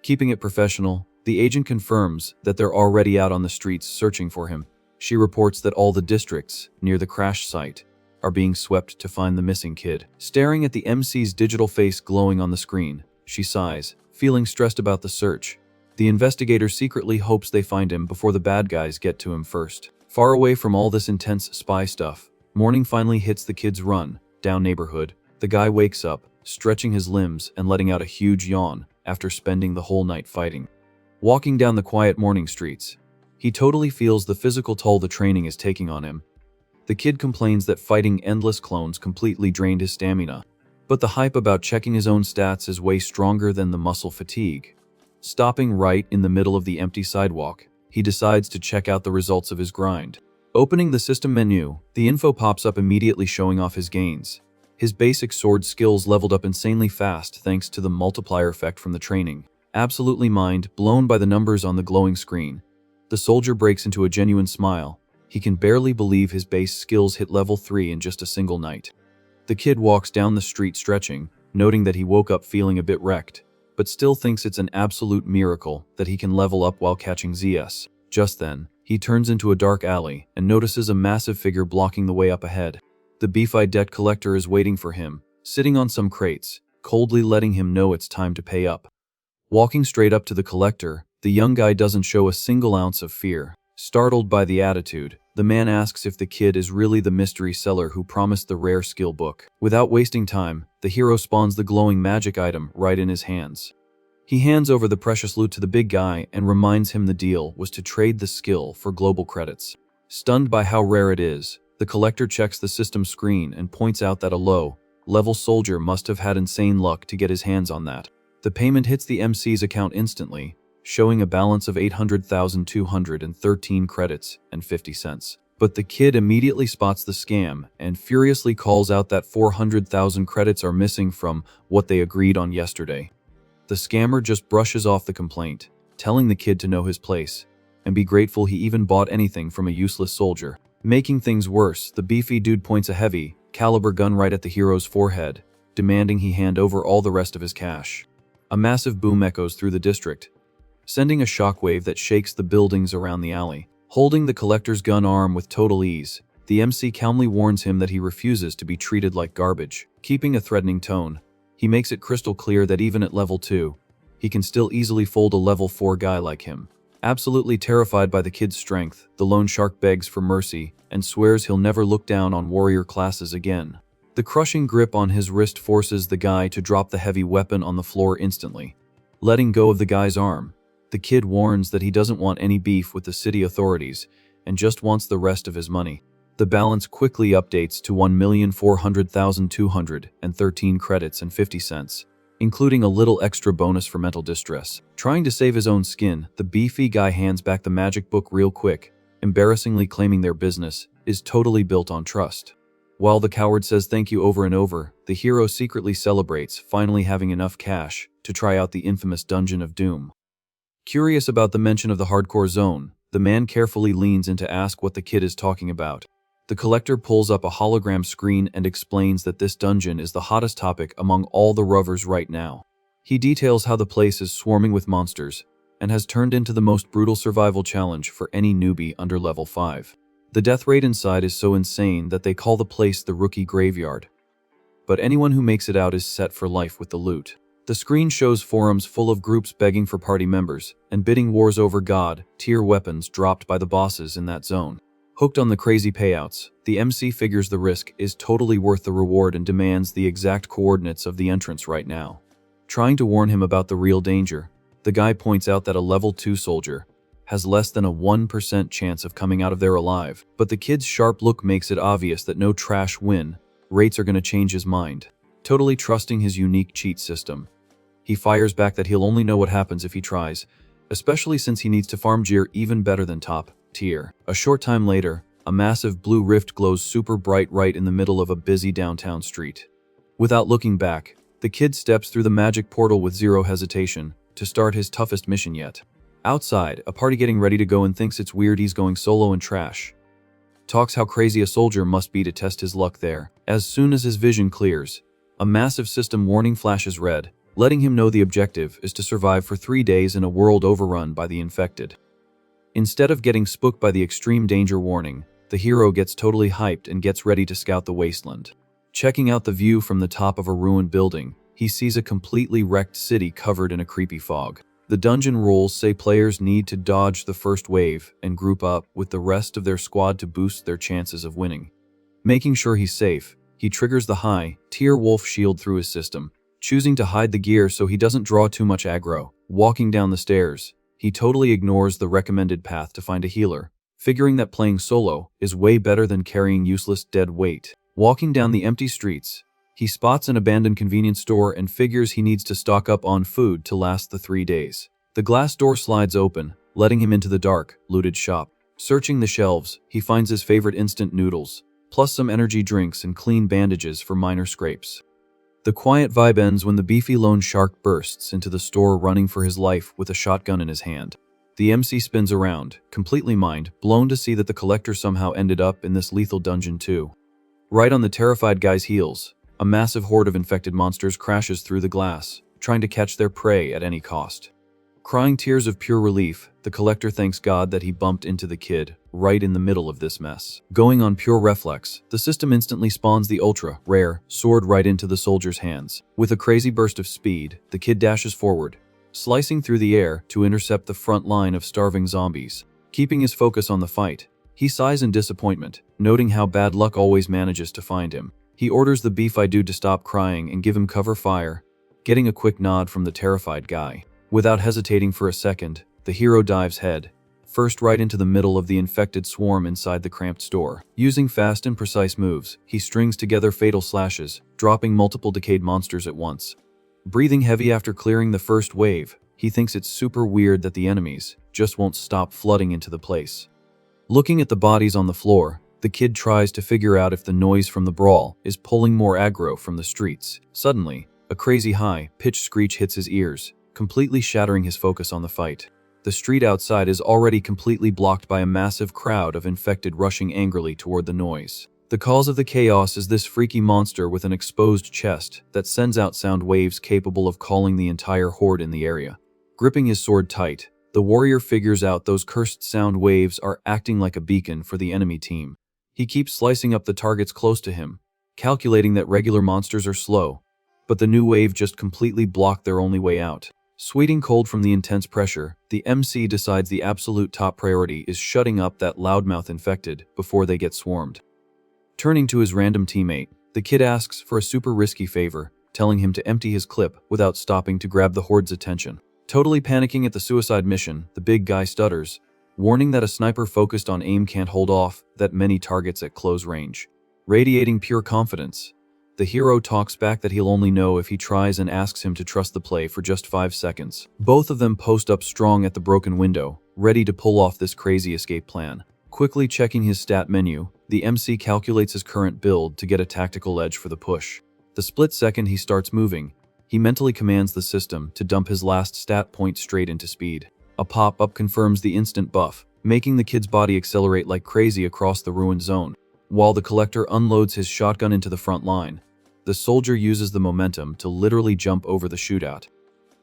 Keeping it professional, the agent confirms that they're already out on the streets searching for him. She reports that all the districts near the crash site are being swept to find the missing kid. Staring at the MC's digital face glowing on the screen, she sighs, feeling stressed about the search. The investigator secretly hopes they find him before the bad guys get to him first. Far away from all this intense spy stuff, morning finally hits the kid's run down neighborhood. The guy wakes up, stretching his limbs and letting out a huge yawn after spending the whole night fighting. Walking down the quiet morning streets, he totally feels the physical toll the training is taking on him. The kid complains that fighting endless clones completely drained his stamina, but the hype about checking his own stats is way stronger than the muscle fatigue. Stopping right in the middle of the empty sidewalk, he decides to check out the results of his grind. Opening the system menu, the info pops up immediately showing off his gains. His basic sword skills leveled up insanely fast thanks to the multiplier effect from the training. Absolutely mind blown by the numbers on the glowing screen, the soldier breaks into a genuine smile. He can barely believe his base skills hit level 3 in just a single night. The kid walks down the street stretching, noting that he woke up feeling a bit wrecked, but still thinks it's an absolute miracle that he can level up while catching ZS. Just then, he turns into a dark alley and notices a massive figure blocking the way up ahead. The beefy debt collector is waiting for him, sitting on some crates, coldly letting him know it's time to pay up. Walking straight up to the collector, the young guy doesn't show a single ounce of fear. Startled by the attitude, the man asks if the kid is really the mystery seller who promised the rare skill book. Without wasting time, the hero spawns the glowing magic item right in his hands. He hands over the precious loot to the big guy and reminds him the deal was to trade the skill for global credits. Stunned by how rare it is, the collector checks the system screen and points out that a low-level soldier must have had insane luck to get his hands on that. The payment hits the MC's account instantly, showing a balance of 800,213 credits and 50 cents. But the kid immediately spots the scam and furiously calls out that 400,000 credits are missing from what they agreed on yesterday. The scammer just brushes off the complaint, telling the kid to know his place and be grateful he even bought anything from a useless soldier. Making things worse, the beefy dude points a heavy caliber gun right at the hero's forehead, demanding he hand over all the rest of his cash. A massive boom echoes through the district, sending a shockwave that shakes the buildings around the alley. Holding the collector's gun arm with total ease, the MC calmly warns him that he refuses to be treated like garbage. Keeping a threatening tone, he makes it crystal clear that even at level 2, he can still easily fold a level 4 guy like him. Absolutely terrified by the kid's strength, the lone shark begs for mercy and swears he'll never look down on warrior classes again. The crushing grip on his wrist forces the guy to drop the heavy weapon on the floor instantly. Letting go of the guy's arm, the kid warns that he doesn't want any beef with the city authorities and just wants the rest of his money. The balance quickly updates to 1,400,213 credits and 50 cents, including a little extra bonus for mental distress. Trying to save his own skin, the beefy guy hands back the magic book real quick, embarrassingly claiming their business is totally built on trust. While the coward says thank you over and over, the hero secretly celebrates finally having enough cash to try out the infamous Dungeon of Doom. Curious about the mention of the hardcore zone, the man carefully leans in to ask what the kid is talking about. The collector pulls up a hologram screen and explains that this dungeon is the hottest topic among all the rovers right now. He details how the place is swarming with monsters and has turned into the most brutal survival challenge for any newbie under level 5. The death rate inside is so insane that they call the place the Rookie Graveyard. But anyone who makes it out is set for life with the loot. The screen shows forums full of groups begging for party members and bidding wars over God-tier weapons dropped by the bosses in that zone. Hooked on the crazy payouts, the MC figures the risk is totally worth the reward and demands the exact coordinates of the entrance right now. Trying to warn him about the real danger, the guy points out that a level 2 soldier has less than a 1% chance of coming out of there alive, but the kid's sharp look makes it obvious that no trash win rates are going to change his mind. Totally trusting his unique cheat system, he fires back that he'll only know what happens if he tries, especially since he needs to farm gear even better than top tier. A short time later, a massive blue rift glows super bright right in the middle of a busy downtown street. Without looking back, the kid steps through the magic portal with zero hesitation to start his toughest mission yet. Outside, a party getting ready to go and thinks it's weird he's going solo and trash. Talks how crazy a soldier must be to test his luck there. As soon as his vision clears, a massive system warning flashes red, letting him know the objective is to survive for 3 days in a world overrun by the infected. Instead of getting spooked by the extreme danger warning, the hero gets totally hyped and gets ready to scout the wasteland. Checking out the view from the top of a ruined building, he sees a completely wrecked city covered in a creepy fog. The dungeon rules say players need to dodge the first wave and group up with the rest of their squad to boost their chances of winning. Making sure he's safe, he triggers the high-tier wolf shield through his system, choosing to hide the gear so he doesn't draw too much aggro. Walking down the stairs, he totally ignores the recommended path to find a healer, figuring that playing solo is way better than carrying useless dead weight. Walking down the empty streets, he spots an abandoned convenience store and figures he needs to stock up on food to last the 3 days. The glass door slides open, letting him into the dark, looted shop. Searching the shelves, he finds his favorite instant noodles, plus some energy drinks and clean bandages for minor scrapes. The quiet vibe ends when the beefy loan shark bursts into the store running for his life with a shotgun in his hand. The MC spins around, completely mind-blown to see that the collector somehow ended up in this lethal dungeon too. Right on the terrified guy's heels, a massive horde of infected monsters crashes through the glass, trying to catch their prey at any cost. Crying tears of pure relief, the collector thanks God that he bumped into the kid right in the middle of this mess. Going on pure reflex, the system instantly spawns the ultra-rare sword right into the soldier's hands. With a crazy burst of speed, the kid dashes forward, slicing through the air to intercept the front line of starving zombies. Keeping his focus on the fight, he sighs in disappointment, noting how bad luck always manages to find him. He orders the beefy dude to stop crying and give him cover fire, getting a quick nod from the terrified guy. Without hesitating for a second, the hero dives head first right into the middle of the infected swarm inside the cramped store. Using fast and precise moves, he strings together fatal slashes, dropping multiple decayed monsters at once. Breathing heavy after clearing the first wave, he thinks it's super weird that the enemies just won't stop flooding into the place. Looking at the bodies on the floor, the kid tries to figure out if the noise from the brawl is pulling more aggro from the streets. Suddenly, a crazy high-pitched screech hits his ears, completely shattering his focus on the fight. The street outside is already completely blocked by a massive crowd of infected rushing angrily toward the noise. The cause of the chaos is this freaky monster with an exposed chest that sends out sound waves capable of calling the entire horde in the area. Gripping his sword tight, the warrior figures out those cursed sound waves are acting like a beacon for the enemy team. He keeps slicing up the targets close to him, calculating that regular monsters are slow, but the new wave just completely blocked their only way out. Sweating cold from the intense pressure, the MC decides the absolute top priority is shutting up that loudmouth infected before they get swarmed. Turning to his random teammate, the kid asks for a super risky favor, telling him to empty his clip without stopping to grab the horde's attention. Totally panicking at the suicide mission, the big guy stutters, warning that a sniper focused on aim can't hold off that many targets at close range. Radiating pure confidence, the hero talks back that he'll only know if he tries and asks him to trust the play for just 5 seconds. Both of them post up strong at the broken window, ready to pull off this crazy escape plan. Quickly checking his stat menu, the MC calculates his current build to get a tactical edge for the push. The split second he starts moving, he mentally commands the system to dump his last stat point straight into speed. A pop-up confirms the instant buff, making the kid's body accelerate like crazy across the ruined zone. While the collector unloads his shotgun into the front line, the soldier uses the momentum to literally jump over the shootout.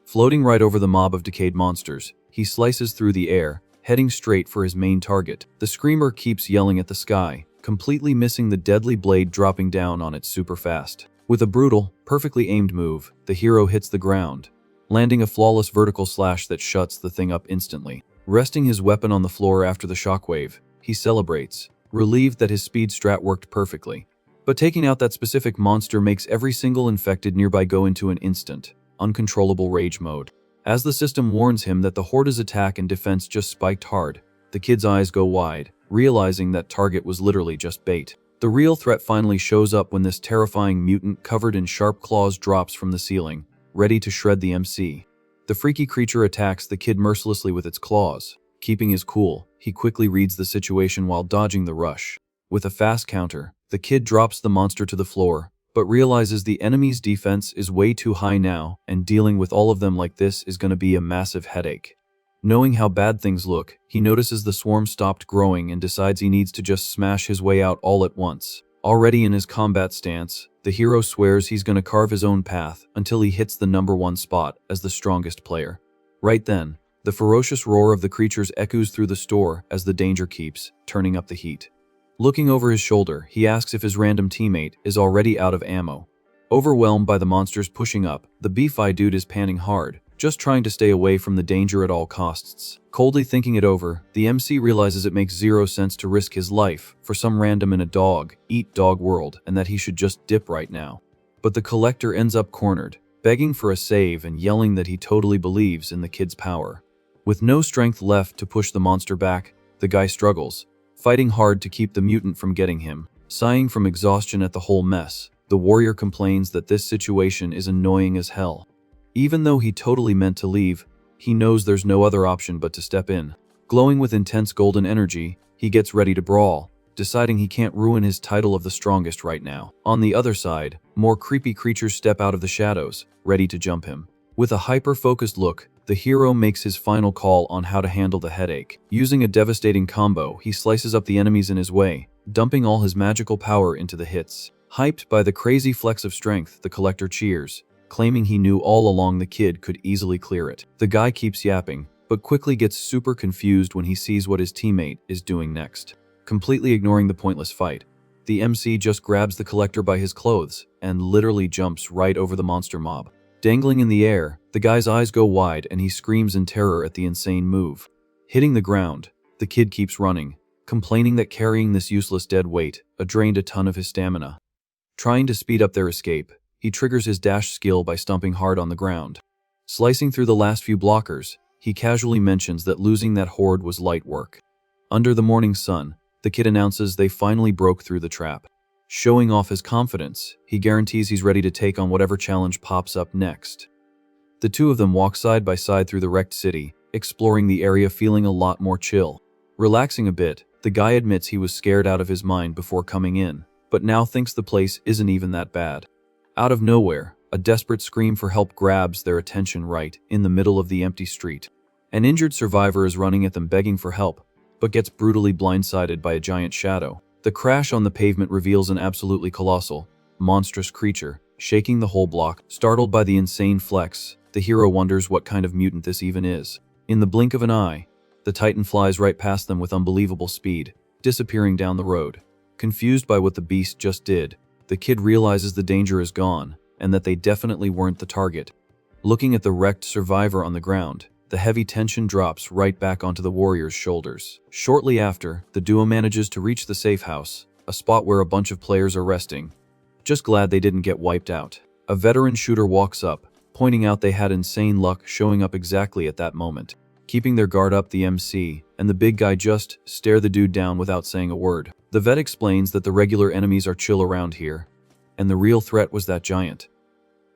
Floating right over the mob of decayed monsters, he slices through the air, heading straight for his main target. The screamer keeps yelling at the sky, completely missing the deadly blade dropping down on it super fast. With a brutal, perfectly aimed move, the hero hits the ground, landing a flawless vertical slash that shuts the thing up instantly. Resting his weapon on the floor after the shockwave, he celebrates, relieved that his speed strat worked perfectly. But taking out that specific monster makes every single infected nearby go into an instant, uncontrollable rage mode. As the system warns him that the Horde's attack and defense just spiked hard, the kid's eyes go wide, realizing that target was literally just bait. The real threat finally shows up when this terrifying mutant covered in sharp claws drops from the ceiling, ready to shred the MC. The freaky creature attacks the kid mercilessly with its claws. Keeping his cool, he quickly reads the situation while dodging the rush. With a fast counter, the kid drops the monster to the floor, but realizes the enemy's defense is way too high now, and dealing with all of them like this is going to be a massive headache. Knowing how bad things look, he notices the swarm stopped growing and decides he needs to just smash his way out all at once. Already in his combat stance, the hero swears he's going to carve his own path until he hits the #1 spot as the strongest player. Right then, the ferocious roar of the creatures echoes through the store as the danger keeps turning up the heat. Looking over his shoulder, he asks if his random teammate is already out of ammo. Overwhelmed by the monsters pushing up, the beefy dude is panning hard, just trying to stay away from the danger at all costs. Coldly thinking it over, the MC realizes it makes zero sense to risk his life for some random in a dog-eat-dog world and that he should just dip right now. But the collector ends up cornered, begging for a save and yelling that he totally believes in the kid's power. With no strength left to push the monster back, the guy struggles, fighting hard to keep the mutant from getting him. Sighing from exhaustion at the whole mess, the warrior complains that this situation is annoying as hell. Even though he totally meant to leave, he knows there's no other option but to step in. Glowing with intense golden energy, he gets ready to brawl, deciding he can't ruin his title of the strongest right now. On the other side, more creepy creatures step out of the shadows, ready to jump him. With a hyper-focused look, the hero makes his final call on how to handle the headache. Using a devastating combo, he slices up the enemies in his way, dumping all his magical power into the hits. Hyped by the crazy flex of strength, the collector cheers, claiming he knew all along the kid could easily clear it. The guy keeps yapping, but quickly gets super confused when he sees what his teammate is doing next. Completely ignoring the pointless fight, the MC just grabs the collector by his clothes and literally jumps right over the monster mob. Dangling in the air, the guy's eyes go wide and he screams in terror at the insane move. Hitting the ground, the kid keeps running, complaining that carrying this useless dead weight drained a ton of his stamina. Trying to speed up their escape, he triggers his dash skill by stomping hard on the ground. Slicing through the last few blockers, he casually mentions that losing that horde was light work. Under the morning sun, the kid announces they finally broke through the trap. Showing off his confidence, he guarantees he's ready to take on whatever challenge pops up next. The two of them walk side by side through the wrecked city, exploring the area feeling a lot more chill. Relaxing a bit, the guy admits he was scared out of his mind before coming in, but now thinks the place isn't even that bad. Out of nowhere, a desperate scream for help grabs their attention right in the middle of the empty street. An injured survivor is running at them begging for help, but gets brutally blindsided by a giant shadow. The crash on the pavement reveals an absolutely colossal, monstrous creature, shaking the whole block. Startled by the insane flex, the hero wonders what kind of mutant this even is. In the blink of an eye, the Titan flies right past them with unbelievable speed, disappearing down the road. Confused by what the beast just did, the kid realizes the danger is gone, and that they definitely weren't the target. Looking at the wrecked survivor on the ground, the heavy tension drops right back onto the warrior's shoulders. Shortly after, the duo manages to reach the safe house, a spot where a bunch of players are resting. Just glad they didn't get wiped out. A veteran shooter walks up, pointing out they had insane luck showing up exactly at that moment. Keeping their guard up, the MC and the big guy just stare the dude down without saying a word. The vet explains that the regular enemies are chill around here, and the real threat was that giant.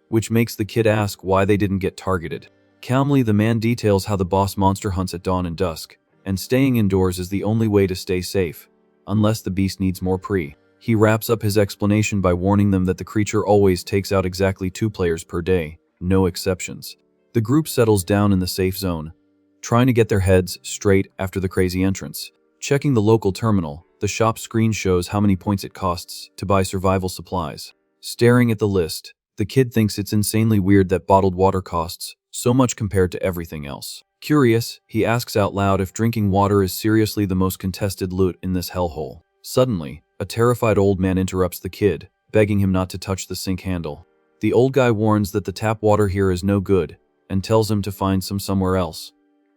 Which makes the kid ask why they didn't get targeted. Calmly, the man details how the boss monster hunts at dawn and dusk, and staying indoors is the only way to stay safe, unless the beast needs more pre. He wraps up his explanation by warning them that the creature always takes out exactly 2 players per day, no exceptions. The group settles down in the safe zone, trying to get their heads straight after the crazy entrance. Checking the local terminal, the shop screen shows how many points it costs to buy survival supplies. Staring at the list, the kid thinks it's insanely weird that bottled water costs So much compared to everything else. Curious, he asks out loud if drinking water is seriously the most contested loot in this hellhole. Suddenly, a terrified old man interrupts the kid, begging him not to touch the sink handle. The old guy warns that the tap water here is no good, and tells him to find some somewhere else,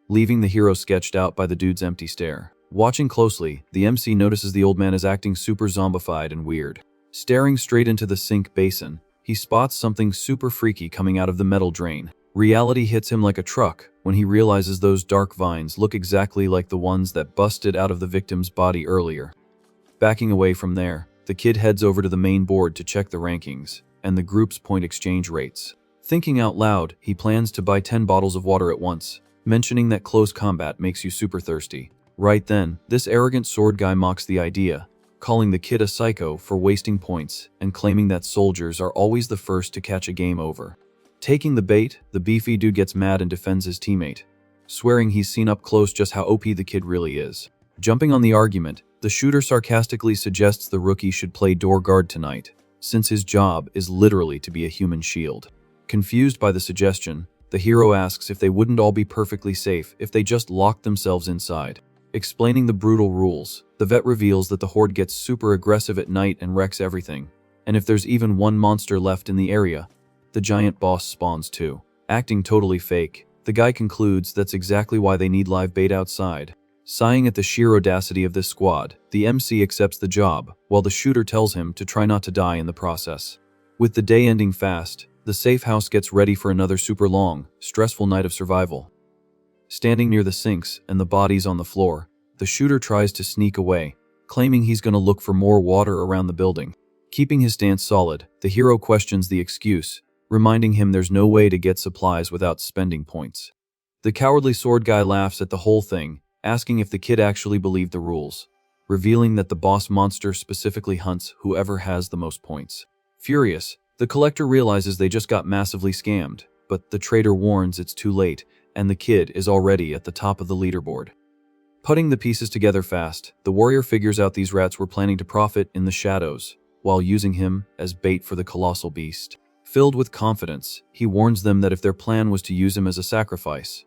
leaving the hero sketched out by the dude's empty stare. Watching closely, the MC notices the old man is acting super zombified and weird. Staring straight into the sink basin, he spots something super freaky coming out of the metal drain. Reality hits him like a truck when he realizes those dark vines look exactly like the ones that busted out of the victim's body earlier. Backing away from there, the kid heads over to the main board to check the rankings and the group's point exchange rates. Thinking out loud, he plans to buy 10 bottles of water at once, mentioning that close combat makes you super thirsty. Right then, this arrogant sword guy mocks the idea, calling the kid a psycho for wasting points and claiming that soldiers are always the first to catch a game over. Taking the bait, the beefy dude gets mad and defends his teammate, swearing he's seen up close just how OP the kid really is. Jumping on the argument, the shooter sarcastically suggests the rookie should play door guard tonight, since his job is literally to be a human shield. Confused by the suggestion, the hero asks if they wouldn't all be perfectly safe if they just locked themselves inside. Explaining the brutal rules, the vet reveals that the horde gets super aggressive at night and wrecks everything, and if there's even one monster left in the area, the giant boss spawns too. Acting totally fake, the guy concludes that's exactly why they need live bait outside. Sighing at the sheer audacity of this squad, the MC accepts the job, while the shooter tells him to try not to die in the process. With the day ending fast, the safe house gets ready for another super long, stressful night of survival. Standing near the sinks and the bodies on the floor, the shooter tries to sneak away, claiming he's gonna look for more water around the building. Keeping his stance solid, the hero questions the excuse, reminding him there's no way to get supplies without spending points. The cowardly sword guy laughs at the whole thing, asking if the kid actually believed the rules, revealing that the boss monster specifically hunts whoever has the most points. Furious, the collector realizes they just got massively scammed, but the traitor warns it's too late, and the kid is already at the top of the leaderboard. Putting the pieces together fast, the warrior figures out these rats were planning to profit in the shadows, while using him as bait for the colossal beast. Filled with confidence, he warns them that if their plan was to use him as a sacrifice,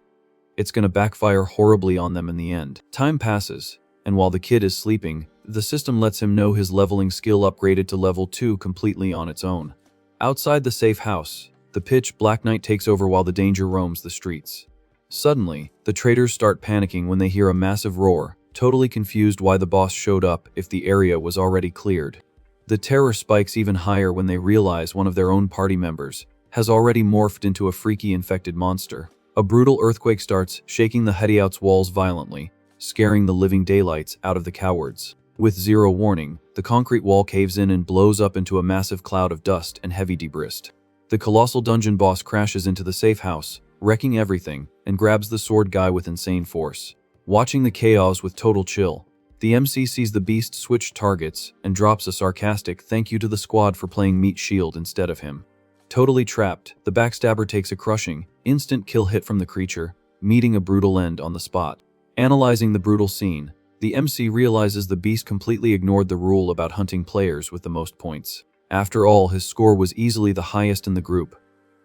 it's gonna backfire horribly on them in the end. Time passes, and while the kid is sleeping, the system lets him know his leveling skill upgraded to level 2 completely on its own. Outside the safe house, the pitch black night takes over while the danger roams the streets. Suddenly, the traitors start panicking when they hear a massive roar, totally confused why the boss showed up if the area was already cleared. The terror spikes even higher when they realize one of their own party members has already morphed into a freaky infected monster. A brutal earthquake starts, shaking the hideout's walls violently, scaring the living daylights out of the cowards. With zero warning, the concrete wall caves in and blows up into a massive cloud of dust and heavy debris. The colossal dungeon boss crashes into the safe house, wrecking everything, and grabs the sword guy with insane force. Watching the chaos with total chill, the MC sees the beast switch targets and drops a sarcastic thank you to the squad for playing meat shield instead of him. Totally trapped, the backstabber takes a crushing, instant kill hit from the creature, meeting a brutal end on the spot. Analyzing the brutal scene, the MC realizes the beast completely ignored the rule about hunting players with the most points. After all, his score was easily the highest in the group.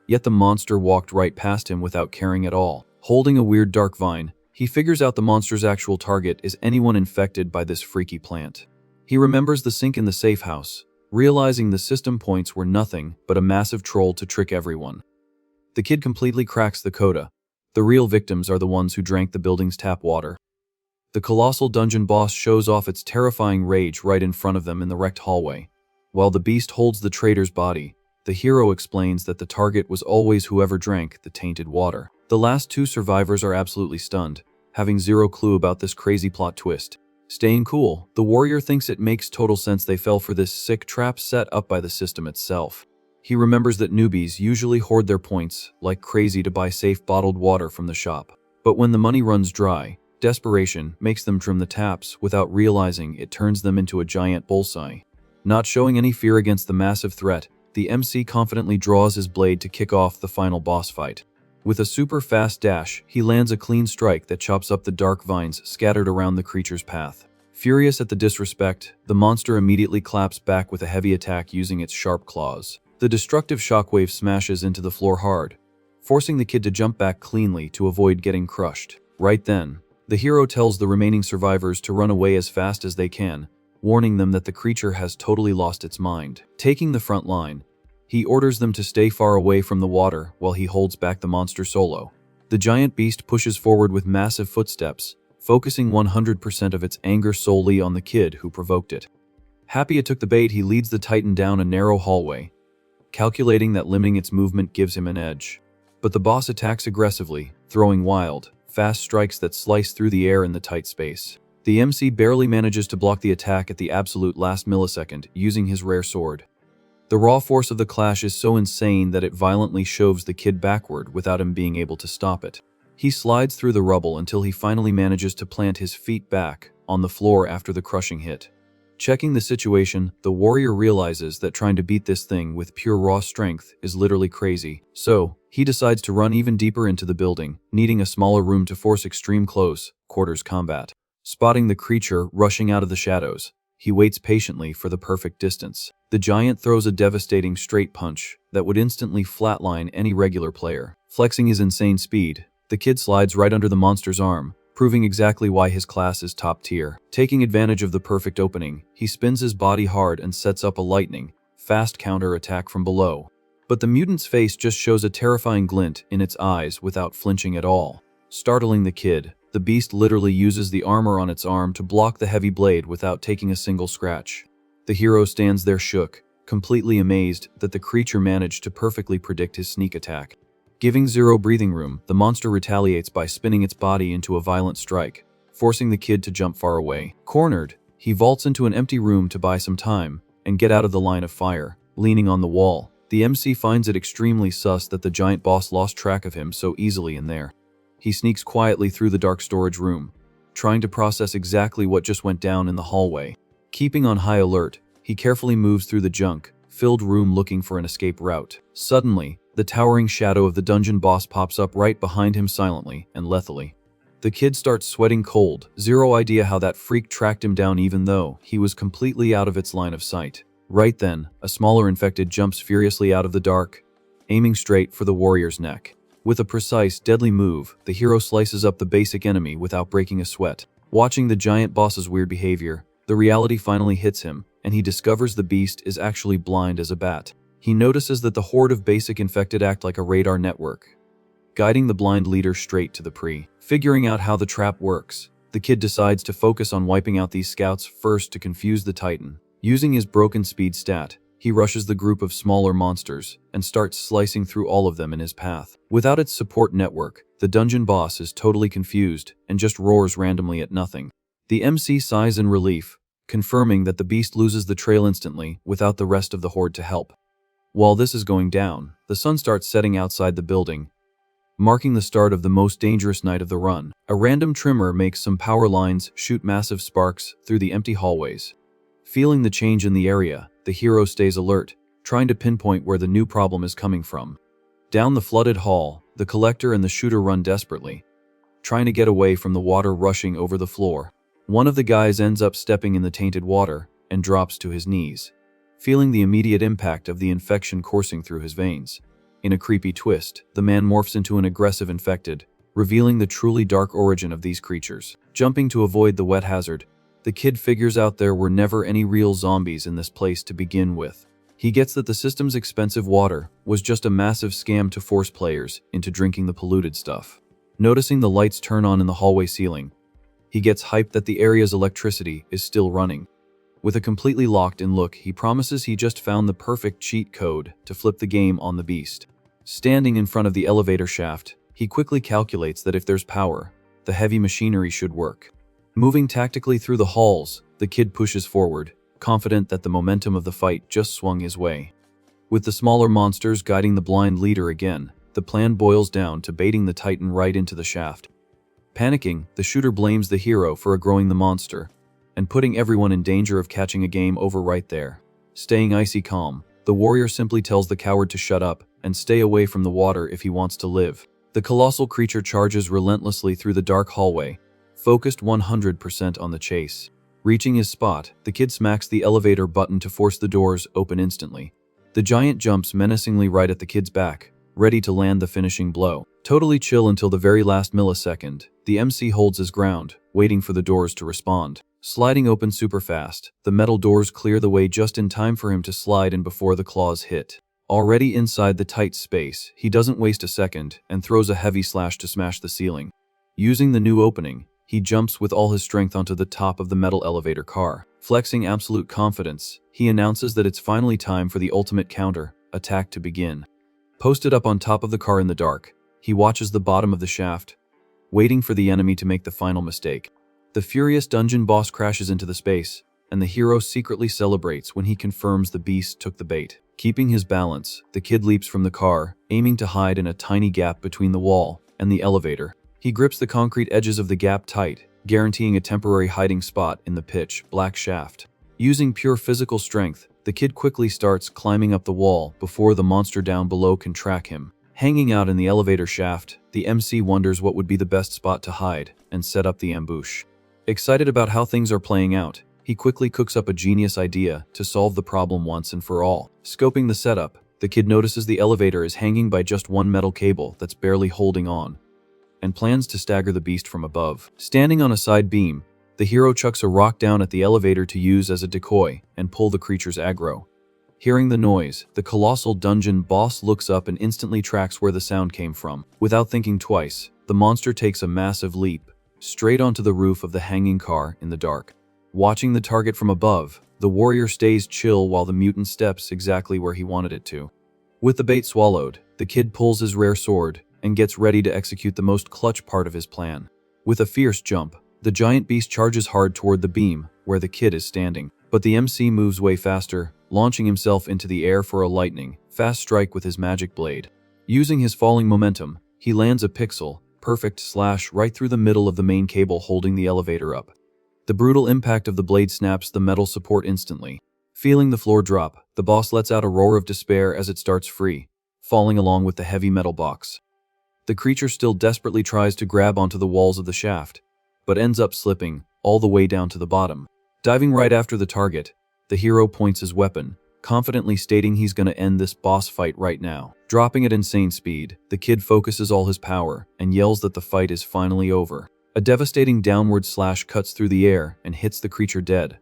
Yet the monster walked right past him without caring at all. Holding a weird dark vine, he figures out the monster's actual target is anyone infected by this freaky plant. He remembers the sink in the safe house, realizing the system points were nothing but a massive troll to trick everyone. The kid completely cracks the coda. The real victims are the ones who drank the building's tap water. The colossal dungeon boss shows off its terrifying rage right in front of them in the wrecked hallway. While the beast holds the traitor's body, the hero explains that the target was always whoever drank the tainted water. The last two survivors are absolutely stunned, having zero clue about this crazy plot twist. Staying cool, the warrior thinks it makes total sense they fell for this sick trap set up by the system itself. He remembers that newbies usually hoard their points like crazy to buy safe bottled water from the shop. But when the money runs dry, desperation makes them trim the taps without realizing it turns them into a giant bullseye. Not showing any fear against the massive threat, the MC confidently draws his blade to kick off the final boss fight. With a super fast dash, he lands a clean strike that chops up the dark vines scattered around the creature's path. Furious at the disrespect, the monster immediately claps back with a heavy attack using its sharp claws. The destructive shockwave smashes into the floor hard, forcing the kid to jump back cleanly to avoid getting crushed. Right then, the hero tells the remaining survivors to run away as fast as they can, warning them that the creature has totally lost its mind. Taking the front line, he orders them to stay far away from the water while he holds back the monster solo. The giant beast pushes forward with massive footsteps, focusing 100% of its anger solely on the kid who provoked it. Happy it took the bait, he leads the titan down a narrow hallway, calculating that limiting its movement gives him an edge. But the boss attacks aggressively, throwing wild, fast strikes that slice through the air in the tight space. The MC barely manages to block the attack at the absolute last millisecond using his rare sword. The raw force of the clash is so insane that it violently shoves the kid backward without him being able to stop it. He slides through the rubble until he finally manages to plant his feet back on the floor after the crushing hit. Checking the situation, the warrior realizes that trying to beat this thing with pure raw strength is literally crazy. So, he decides to run even deeper into the building, needing a smaller room to force extreme close quarters combat. Spotting the creature rushing out of the shadows, he waits patiently for the perfect distance. The giant throws a devastating straight punch that would instantly flatline any regular player. Flexing his insane speed, the kid slides right under the monster's arm, proving exactly why his class is top tier. Taking advantage of the perfect opening, he spins his body hard and sets up a lightning, fast counter attack from below. But the mutant's face just shows a terrifying glint in its eyes without flinching at all. Startling the kid, the beast literally uses the armor on its arm to block the heavy blade without taking a single scratch. The hero stands there shook, completely amazed that the creature managed to perfectly predict his sneak attack. Giving zero breathing room, the monster retaliates by spinning its body into a violent strike, forcing the kid to jump far away. Cornered, he vaults into an empty room to buy some time and get out of the line of fire. Leaning on the wall, the MC finds it extremely sus that the giant boss lost track of him so easily in there. He sneaks quietly through the dark storage room, trying to process exactly what just went down in the hallway. Keeping on high alert, he carefully moves through the junk-filled room looking for an escape route. Suddenly, the towering shadow of the dungeon boss pops up right behind him silently and lethally. The kid starts sweating cold, zero idea how that freak tracked him down even though he was completely out of its line of sight. Right then, a smaller infected jumps furiously out of the dark, aiming straight for the warrior's neck. With a precise, deadly move, the hero slices up the basic enemy without breaking a sweat. Watching the giant boss's weird behavior, the reality finally hits him, and he discovers the beast is actually blind as a bat. He notices that the horde of basic infected act like a radar network, guiding the blind leader straight to the prey. Figuring out how the trap works, the kid decides to focus on wiping out these scouts first to confuse the titan. Using his broken speed stat, he rushes the group of smaller monsters and starts slicing through all of them in his path. Without its support network, the dungeon boss is totally confused and just roars randomly at nothing. The MC sighs in relief, confirming that the beast loses the trail instantly without the rest of the horde to help. While this is going down, the sun starts setting outside the building, marking the start of the most dangerous night of the run. A random trimmer makes some power lines shoot massive sparks through the empty hallways. Feeling the change in the area, the hero stays alert, trying to pinpoint where the new problem is coming from. Down the flooded hall, the collector and the shooter run desperately, trying to get away from the water rushing over the floor. One of the guys ends up stepping in the tainted water and drops to his knees, feeling the immediate impact of the infection coursing through his veins. In a creepy twist, the man morphs into an aggressive infected, revealing the truly dark origin of these creatures. Jumping to avoid the wet hazard, the kid figures out there were never any real zombies in this place to begin with. He gets that the system's expensive water was just a massive scam to force players into drinking the polluted stuff. Noticing the lights turn on in the hallway ceiling, he gets hyped that the area's electricity is still running. With a completely locked-in look, he promises he just found the perfect cheat code to flip the game on the beast. Standing in front of the elevator shaft, he quickly calculates that if there's power, the heavy machinery should work. Moving tactically through the halls, the kid pushes forward, confident that the momentum of the fight just swung his way. With the smaller monsters guiding the blind leader again, the plan boils down to baiting the titan right into the shaft. Panicking, the shooter blames the hero for aggroing the monster, and putting everyone in danger of catching a game over right there. Staying icy calm, the warrior simply tells the coward to shut up and stay away from the water if he wants to live. The colossal creature charges relentlessly through the dark hallway, focused 100% on the chase. Reaching his spot, the kid smacks the elevator button to force the doors open instantly. The giant jumps menacingly right at the kid's back, ready to land the finishing blow. Totally chill until the very last millisecond, the MC holds his ground, waiting for the doors to respond. Sliding open super fast, the metal doors clear the way just in time for him to slide in before the claws hit. Already inside the tight space, he doesn't waste a second and throws a heavy slash to smash the ceiling. Using the new opening, he jumps with all his strength onto the top of the metal elevator car. Flexing absolute confidence, he announces that it's finally time for the ultimate counter attack to begin. Posted up on top of the car in the dark, he watches the bottom of the shaft, waiting for the enemy to make the final mistake. The furious dungeon boss crashes into the space, and the hero secretly celebrates when he confirms the beast took the bait. Keeping his balance, the kid leaps from the car, aiming to hide in a tiny gap between the wall and the elevator. He grips the concrete edges of the gap tight, guaranteeing a temporary hiding spot in the pitch black shaft. Using pure physical strength, the kid quickly starts climbing up the wall before the monster down below can track him. Hanging out in the elevator shaft, the MC wonders what would be the best spot to hide and set up the ambush. Excited about how things are playing out, he quickly cooks up a genius idea to solve the problem once and for all. Scoping the setup, the kid notices the elevator is hanging by just one metal cable that's barely holding on, and plans to stagger the beast from above. Standing on a side beam, the hero chucks a rock down at the elevator to use as a decoy and pull the creature's aggro. Hearing the noise, the colossal dungeon boss looks up and instantly tracks where the sound came from. Without thinking twice, the monster takes a massive leap, straight onto the roof of the hanging car in the dark. Watching the target from above, the warrior stays chill while the mutant steps exactly where he wanted it to. With the bait swallowed, the kid pulls his rare sword and gets ready to execute the most clutch part of his plan. With a fierce jump, the giant beast charges hard toward the beam where the kid is standing. But the MC moves way faster, launching himself into the air for a lightning fast strike with his magic blade. Using his falling momentum, he lands a pixel-perfect slash right through the middle of the main cable holding the elevator up. The brutal impact of the blade snaps the metal support instantly. Feeling the floor drop, the boss lets out a roar of despair as it starts free, falling along with the heavy metal box. The creature still desperately tries to grab onto the walls of the shaft, but ends up slipping all the way down to the bottom. Diving right after the target, the hero points his weapon, confidently stating he's gonna end this boss fight right now. Dropping at insane speed, the kid focuses all his power and yells that the fight is finally over. A devastating downward slash cuts through the air and hits the creature dead.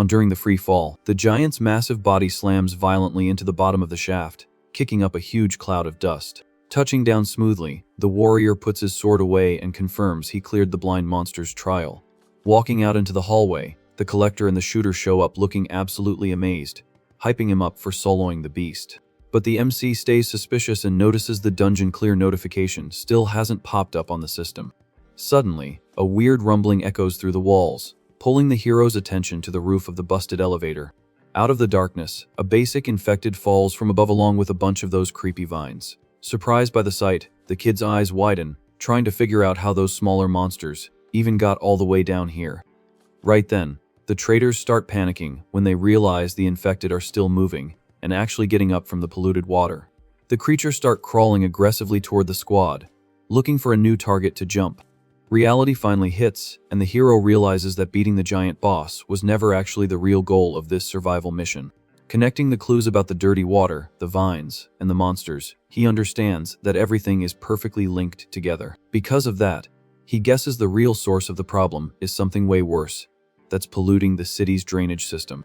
During the free fall, the giant's massive body slams violently into the bottom of the shaft, kicking up a huge cloud of dust. Touching down smoothly, the warrior puts his sword away and confirms he cleared the blind monster's trial. Walking out into the hallway, the collector and the shooter show up looking absolutely amazed, hyping him up for soloing the beast. But the MC stays suspicious and notices the dungeon clear notification still hasn't popped up on the system. Suddenly, a weird rumbling echoes through the walls, pulling the hero's attention to the roof of the busted elevator. Out of the darkness, a basic infected falls from above along with a bunch of those creepy vines. Surprised by the sight, the kid's eyes widen, trying to figure out how those smaller monsters even got all the way down here. Right then, the traders start panicking when they realize the infected are still moving and actually getting up from the polluted water. The creatures start crawling aggressively toward the squad, looking for a new target to jump. Reality finally hits, and the hero realizes that beating the giant boss was never actually the real goal of this survival mission. Connecting the clues about the dirty water, the vines, and the monsters, he understands that everything is perfectly linked together. Because of that, he guesses the real source of the problem is something way worse, that's polluting the city's drainage system.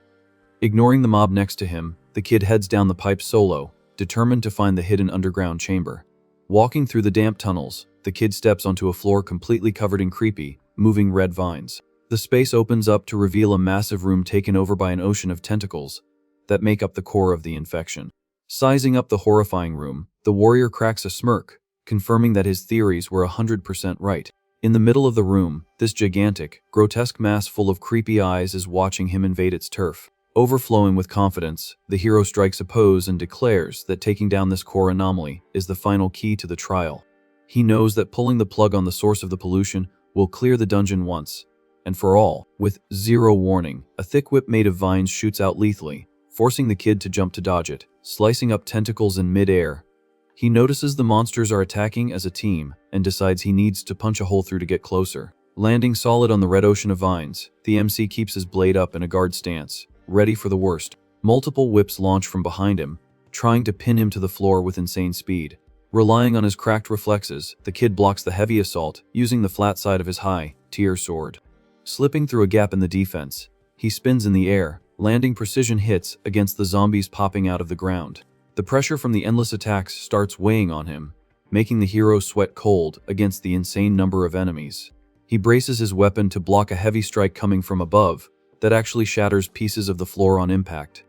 Ignoring the mob next to him, the kid heads down the pipe solo, determined to find the hidden underground chamber. Walking through the damp tunnels, the kid steps onto a floor completely covered in creepy, moving red vines. The space opens up to reveal a massive room taken over by an ocean of tentacles that make up the core of the infection. Sizing up the horrifying room, the warrior cracks a smirk, confirming that his theories were 100% right. In the middle of the room, this gigantic, grotesque mass full of creepy eyes is watching him invade its turf. Overflowing with confidence, the hero strikes a pose and declares that taking down this core anomaly is the final key to the trial. He knows that pulling the plug on the source of the pollution will clear the dungeon once and for all. With zero warning, a thick whip made of vines shoots out lethally, forcing the kid to jump to dodge it, slicing up tentacles in mid-air. He notices the monsters are attacking as a team and decides he needs to punch a hole through to get closer. Landing solid on the red ocean of vines, the MC keeps his blade up in a guard stance, ready for the worst. Multiple whips launch from behind him, trying to pin him to the floor with insane speed. Relying on his cracked reflexes, the kid blocks the heavy assault using the flat side of his high-tier sword. Slipping through a gap in the defense, he spins in the air, landing precision hits against the zombies popping out of the ground. The pressure from the endless attacks starts weighing on him, making the hero sweat cold against the insane number of enemies. He braces his weapon to block a heavy strike coming from above that actually shatters pieces of the floor on impact.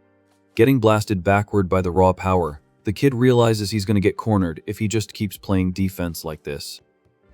Getting blasted backward by the raw power, the kid realizes he's going to get cornered if he just keeps playing defense like this.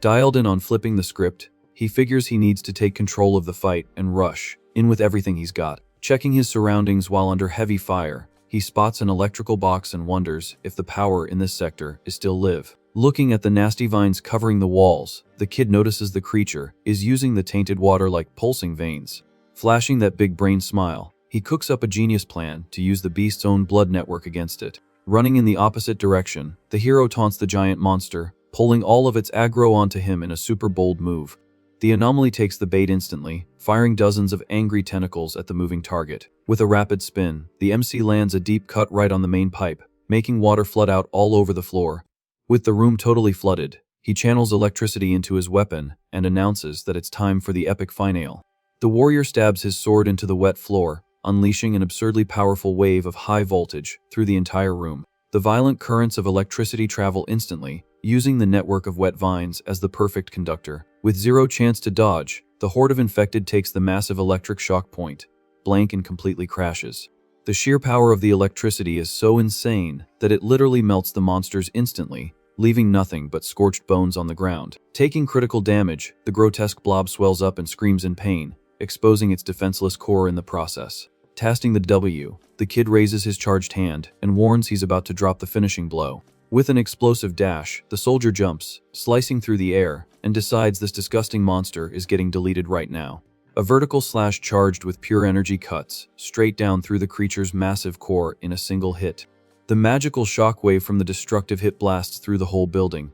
Dialed in on flipping the script, he figures he needs to take control of the fight and rush in with everything he's got. Checking his surroundings while under heavy fire, he spots an electrical box and wonders if the power in this sector is still live. Looking at the nasty vines covering the walls, the kid notices the creature is using the tainted water like pulsing veins. Flashing that big brain smile, he cooks up a genius plan to use the beast's own blood network against it. Running in the opposite direction, the hero taunts the giant monster, pulling all of its aggro onto him in a super bold move. The anomaly takes the bait instantly, firing dozens of angry tentacles at the moving target. With a rapid spin, the MC lands a deep cut right on the main pipe, making water flood out all over the floor. With the room totally flooded, he channels electricity into his weapon and announces that it's time for the epic finale. The warrior stabs his sword into the wet floor, unleashing an absurdly powerful wave of high voltage through the entire room. The violent currents of electricity travel instantly, using the network of wet vines as the perfect conductor. With zero chance to dodge, the horde of infected takes the massive electric shock point, blank and completely crashes. The sheer power of the electricity is so insane that it literally melts the monsters instantly, leaving nothing but scorched bones on the ground. Taking critical damage, the grotesque blob swells up and screams in pain, exposing its defenseless core in the process. Tasting the W, the kid raises his charged hand and warns he's about to drop the finishing blow. With an explosive dash, the soldier jumps, slicing through the air, and decides this disgusting monster is getting deleted right now. A vertical slash charged with pure energy cuts straight down through the creature's massive core in a single hit. The magical shockwave from the destructive hit blasts through the whole building,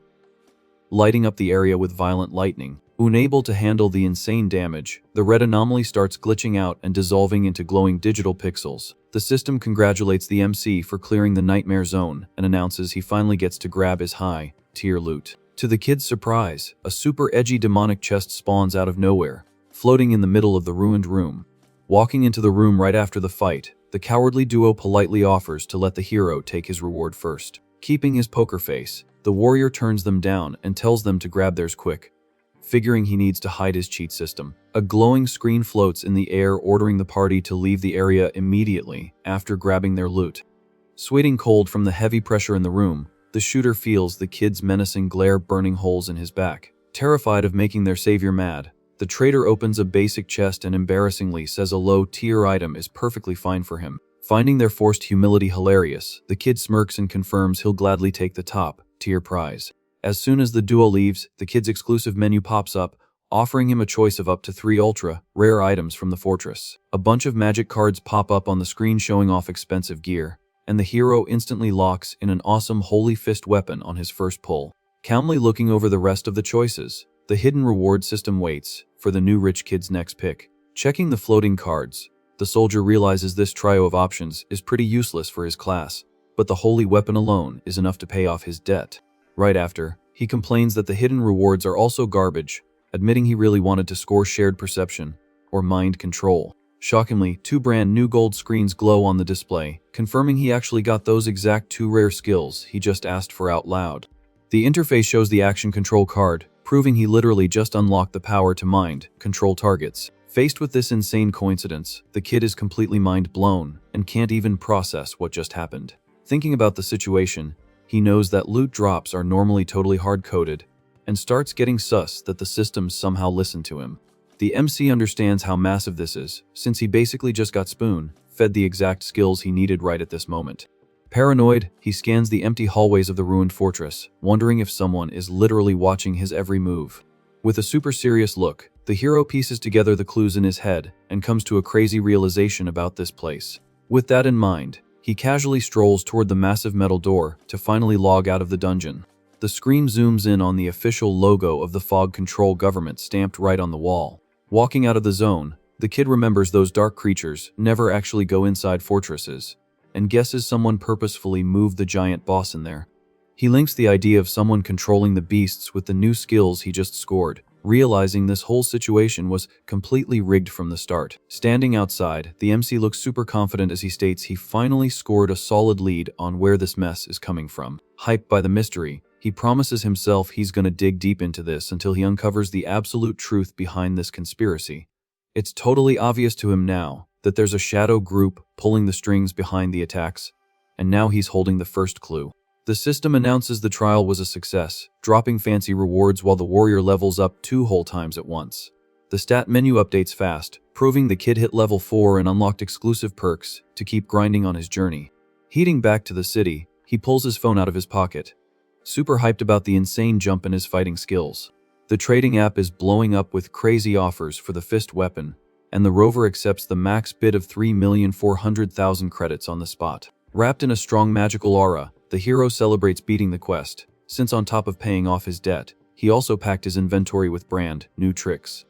lighting up the area with violent lightning. Unable to handle the insane damage, the red anomaly starts glitching out and dissolving into glowing digital pixels. The system congratulates the MC for clearing the nightmare zone and announces he finally gets to grab his high-tier loot. To the kid's surprise, a super edgy demonic chest spawns out of nowhere, floating in the middle of the ruined room. Walking into the room right after the fight, the cowardly duo politely offers to let the hero take his reward first. Keeping his poker face, the warrior turns them down and tells them to grab theirs quick. Figuring he needs to hide his cheat system, a glowing screen floats in the air ordering the party to leave the area immediately after grabbing their loot. Sweating cold from the heavy pressure in the room, the shooter feels the kid's menacing glare burning holes in his back. Terrified of making their savior mad, the traitor opens a basic chest and embarrassingly says a low-tier item is perfectly fine for him. Finding their forced humility hilarious, the kid smirks and confirms he'll gladly take the top-tier prize. As soon as the duo leaves, the kid's exclusive menu pops up, offering him a choice of up to 3 ultra-rare items from the fortress. A bunch of magic cards pop up on the screen showing off expensive gear, and the hero instantly locks in an awesome holy fist weapon on his first pull. Calmly looking over the rest of the choices, the hidden reward system waits for the new rich kid's next pick. Checking the floating cards, the soldier realizes this trio of options is pretty useless for his class, but the holy weapon alone is enough to pay off his debt. Right after, he complains that the hidden rewards are also garbage, admitting he really wanted to score shared perception, or mind control. Shockingly, 2 brand new gold screens glow on the display, confirming he actually got those exact 2 rare skills he just asked for out loud. The interface shows the action control card, proving he literally just unlocked the power to mind control targets. Faced with this insane coincidence, the kid is completely mind blown and can't even process what just happened. Thinking about the situation, he knows that loot drops are normally totally hard-coded, and starts getting sus that the systems somehow listen to him. The MC understands how massive this is, since he basically just got spoon-fed the exact skills he needed right at this moment. Paranoid, he scans the empty hallways of the ruined fortress, wondering if someone is literally watching his every move. With a super serious look, the hero pieces together the clues in his head and comes to a crazy realization about this place. With that in mind, he casually strolls toward the massive metal door to finally log out of the dungeon. The screen zooms in on the official logo of the Fog Control Government stamped right on the wall. Walking out of the zone, the kid remembers those dark creatures never actually go inside fortresses, and guesses someone purposefully moved the giant boss in there. He links the idea of someone controlling the beasts with the new skills he just scored, realizing this whole situation was completely rigged from the start. Standing outside, the MC looks super confident as he states he finally scored a solid lead on where this mess is coming from. Hyped by the mystery, he promises himself he's gonna dig deep into this until he uncovers the absolute truth behind this conspiracy. It's totally obvious to him now that there's a shadow group pulling the strings behind the attacks, and now he's holding the first clue. The system announces the trial was a success, dropping fancy rewards while the warrior levels up 2 whole times at once. The stat menu updates fast, proving the kid hit level 4 and unlocked exclusive perks to keep grinding on his journey. Heading back to the city, he pulls his phone out of his pocket, super hyped about the insane jump in his fighting skills. The trading app is blowing up with crazy offers for the fist weapon, and the rover accepts the max bid of 3,400,000 credits on the spot. Wrapped in a strong magical aura, the hero celebrates beating the quest, since on top of paying off his debt, he also packed his inventory with brand new tricks.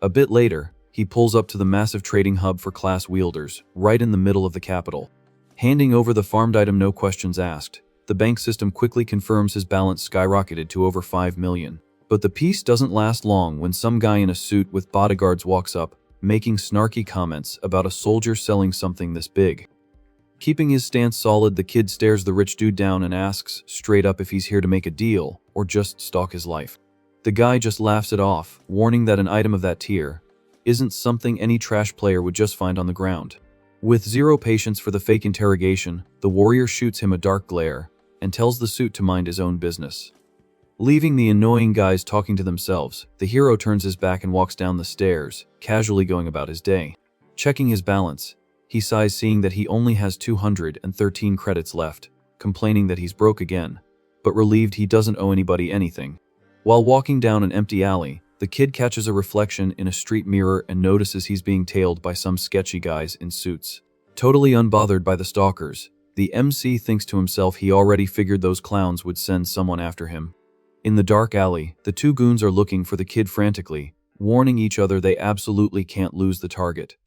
A bit later, he pulls up to the massive trading hub for class wielders, right in the middle of the capital. Handing over the farmed item no questions asked, the bank system quickly confirms his balance skyrocketed to over 5 million. But the peace doesn't last long when some guy in a suit with bodyguards walks up, making snarky comments about a soldier selling something this big. Keeping his stance solid, the kid stares the rich dude down and asks straight up if he's here to make a deal or just stalk his life. The guy just laughs it off, warning that an item of that tier isn't something any trash player would just find on the ground. With zero patience for the fake interrogation, the warrior shoots him a dark glare and tells the suit to mind his own business. Leaving the annoying guys talking to themselves, the hero turns his back and walks down the stairs, casually going about his day. Checking his balance, he sighs seeing that he only has 213 credits left, complaining that he's broke again, but relieved he doesn't owe anybody anything. While walking down an empty alley, the kid catches a reflection in a street mirror and notices he's being tailed by some sketchy guys in suits. Totally unbothered by the stalkers, the MC thinks to himself he already figured those clowns would send someone after him. In the dark alley, the two goons are looking for the kid frantically, warning each other they absolutely can't lose the target.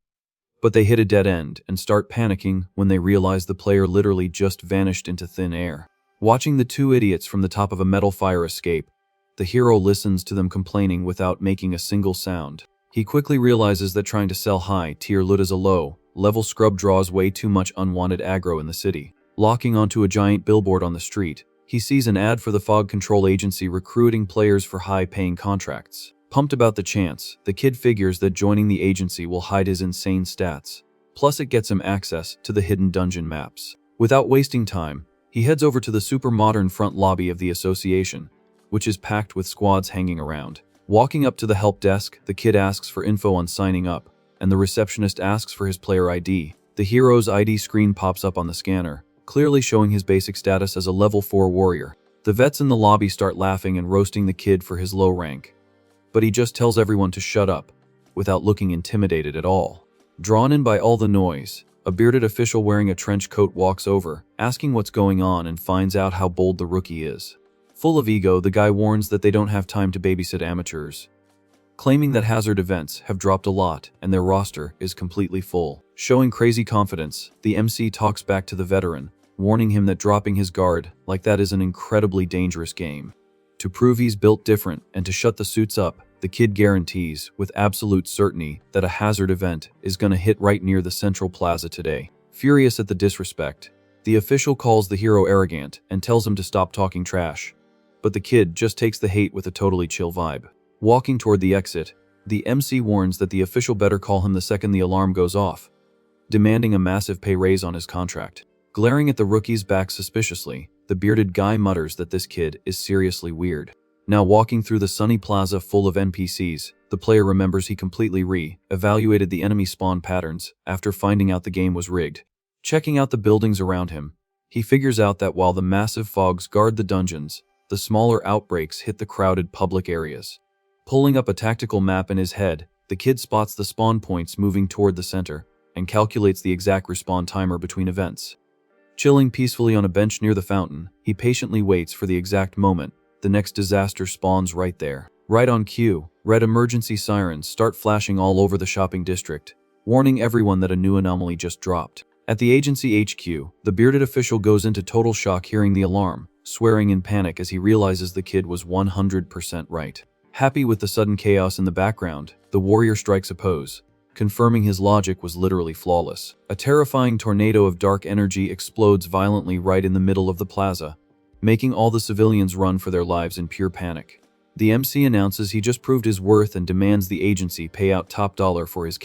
But they hit a dead end and start panicking when they realize the player literally just vanished into thin air. Watching the two idiots from the top of a metal fire escape, the hero listens to them complaining without making a single sound. He quickly realizes that trying to sell high-tier loot as a low-level scrub draws way too much unwanted aggro in the city. Locking onto a giant billboard on the street, he sees an ad for the Fog Control Agency recruiting players for high-paying contracts. Pumped about the chance, the kid figures that joining the agency will hide his insane stats. Plus it gets him access to the hidden dungeon maps. Without wasting time, he heads over to the super modern front lobby of the association, which is packed with squads hanging around. Walking up to the help desk, the kid asks for info on signing up, and the receptionist asks for his player ID. The hero's ID screen pops up on the scanner, clearly showing his basic status as a level 4 warrior. The vets in the lobby start laughing and roasting the kid for his low rank, but he just tells everyone to shut up, without looking intimidated at all. Drawn in by all the noise, a bearded official wearing a trench coat walks over, asking what's going on and finds out how bold the rookie is. Full of ego, the guy warns that they don't have time to babysit amateurs, claiming that hazard events have dropped a lot and their roster is completely full. Showing crazy confidence, the MC talks back to the veteran, warning him that dropping his guard like that is an incredibly dangerous game. To prove he's built different and to shut the suits up, the kid guarantees with absolute certainty that a hazard event is gonna hit right near the central plaza today. Furious at the disrespect, the official calls the hero arrogant and tells him to stop talking trash. But the kid just takes the hate with a totally chill vibe. Walking toward the exit, the MC warns that the official better call him the second the alarm goes off, demanding a massive pay raise on his contract. Glaring at the rookie's back suspiciously, the bearded guy mutters that this kid is seriously weird. Now walking through the sunny plaza full of NPCs, the player remembers he completely re-evaluated the enemy spawn patterns after finding out the game was rigged. Checking out the buildings around him, he figures out that while the massive fogs guard the dungeons, the smaller outbreaks hit the crowded public areas. Pulling up a tactical map in his head, the kid spots the spawn points moving toward the center and calculates the exact respawn timer between events. Chilling peacefully on a bench near the fountain, he patiently waits for the exact moment the next disaster spawns right there. Right on cue, red emergency sirens start flashing all over the shopping district, warning everyone that a new anomaly just dropped. At the agency HQ, the bearded official goes into total shock hearing the alarm, swearing in panic as he realizes the kid was 100% right. Happy with the sudden chaos in the background, the warrior strikes a pose, confirming his logic was literally flawless. A terrifying tornado of dark energy explodes violently right in the middle of the plaza, making all the civilians run for their lives in pure panic. The MC announces he just proved his worth and demands the agency pay out top dollar for his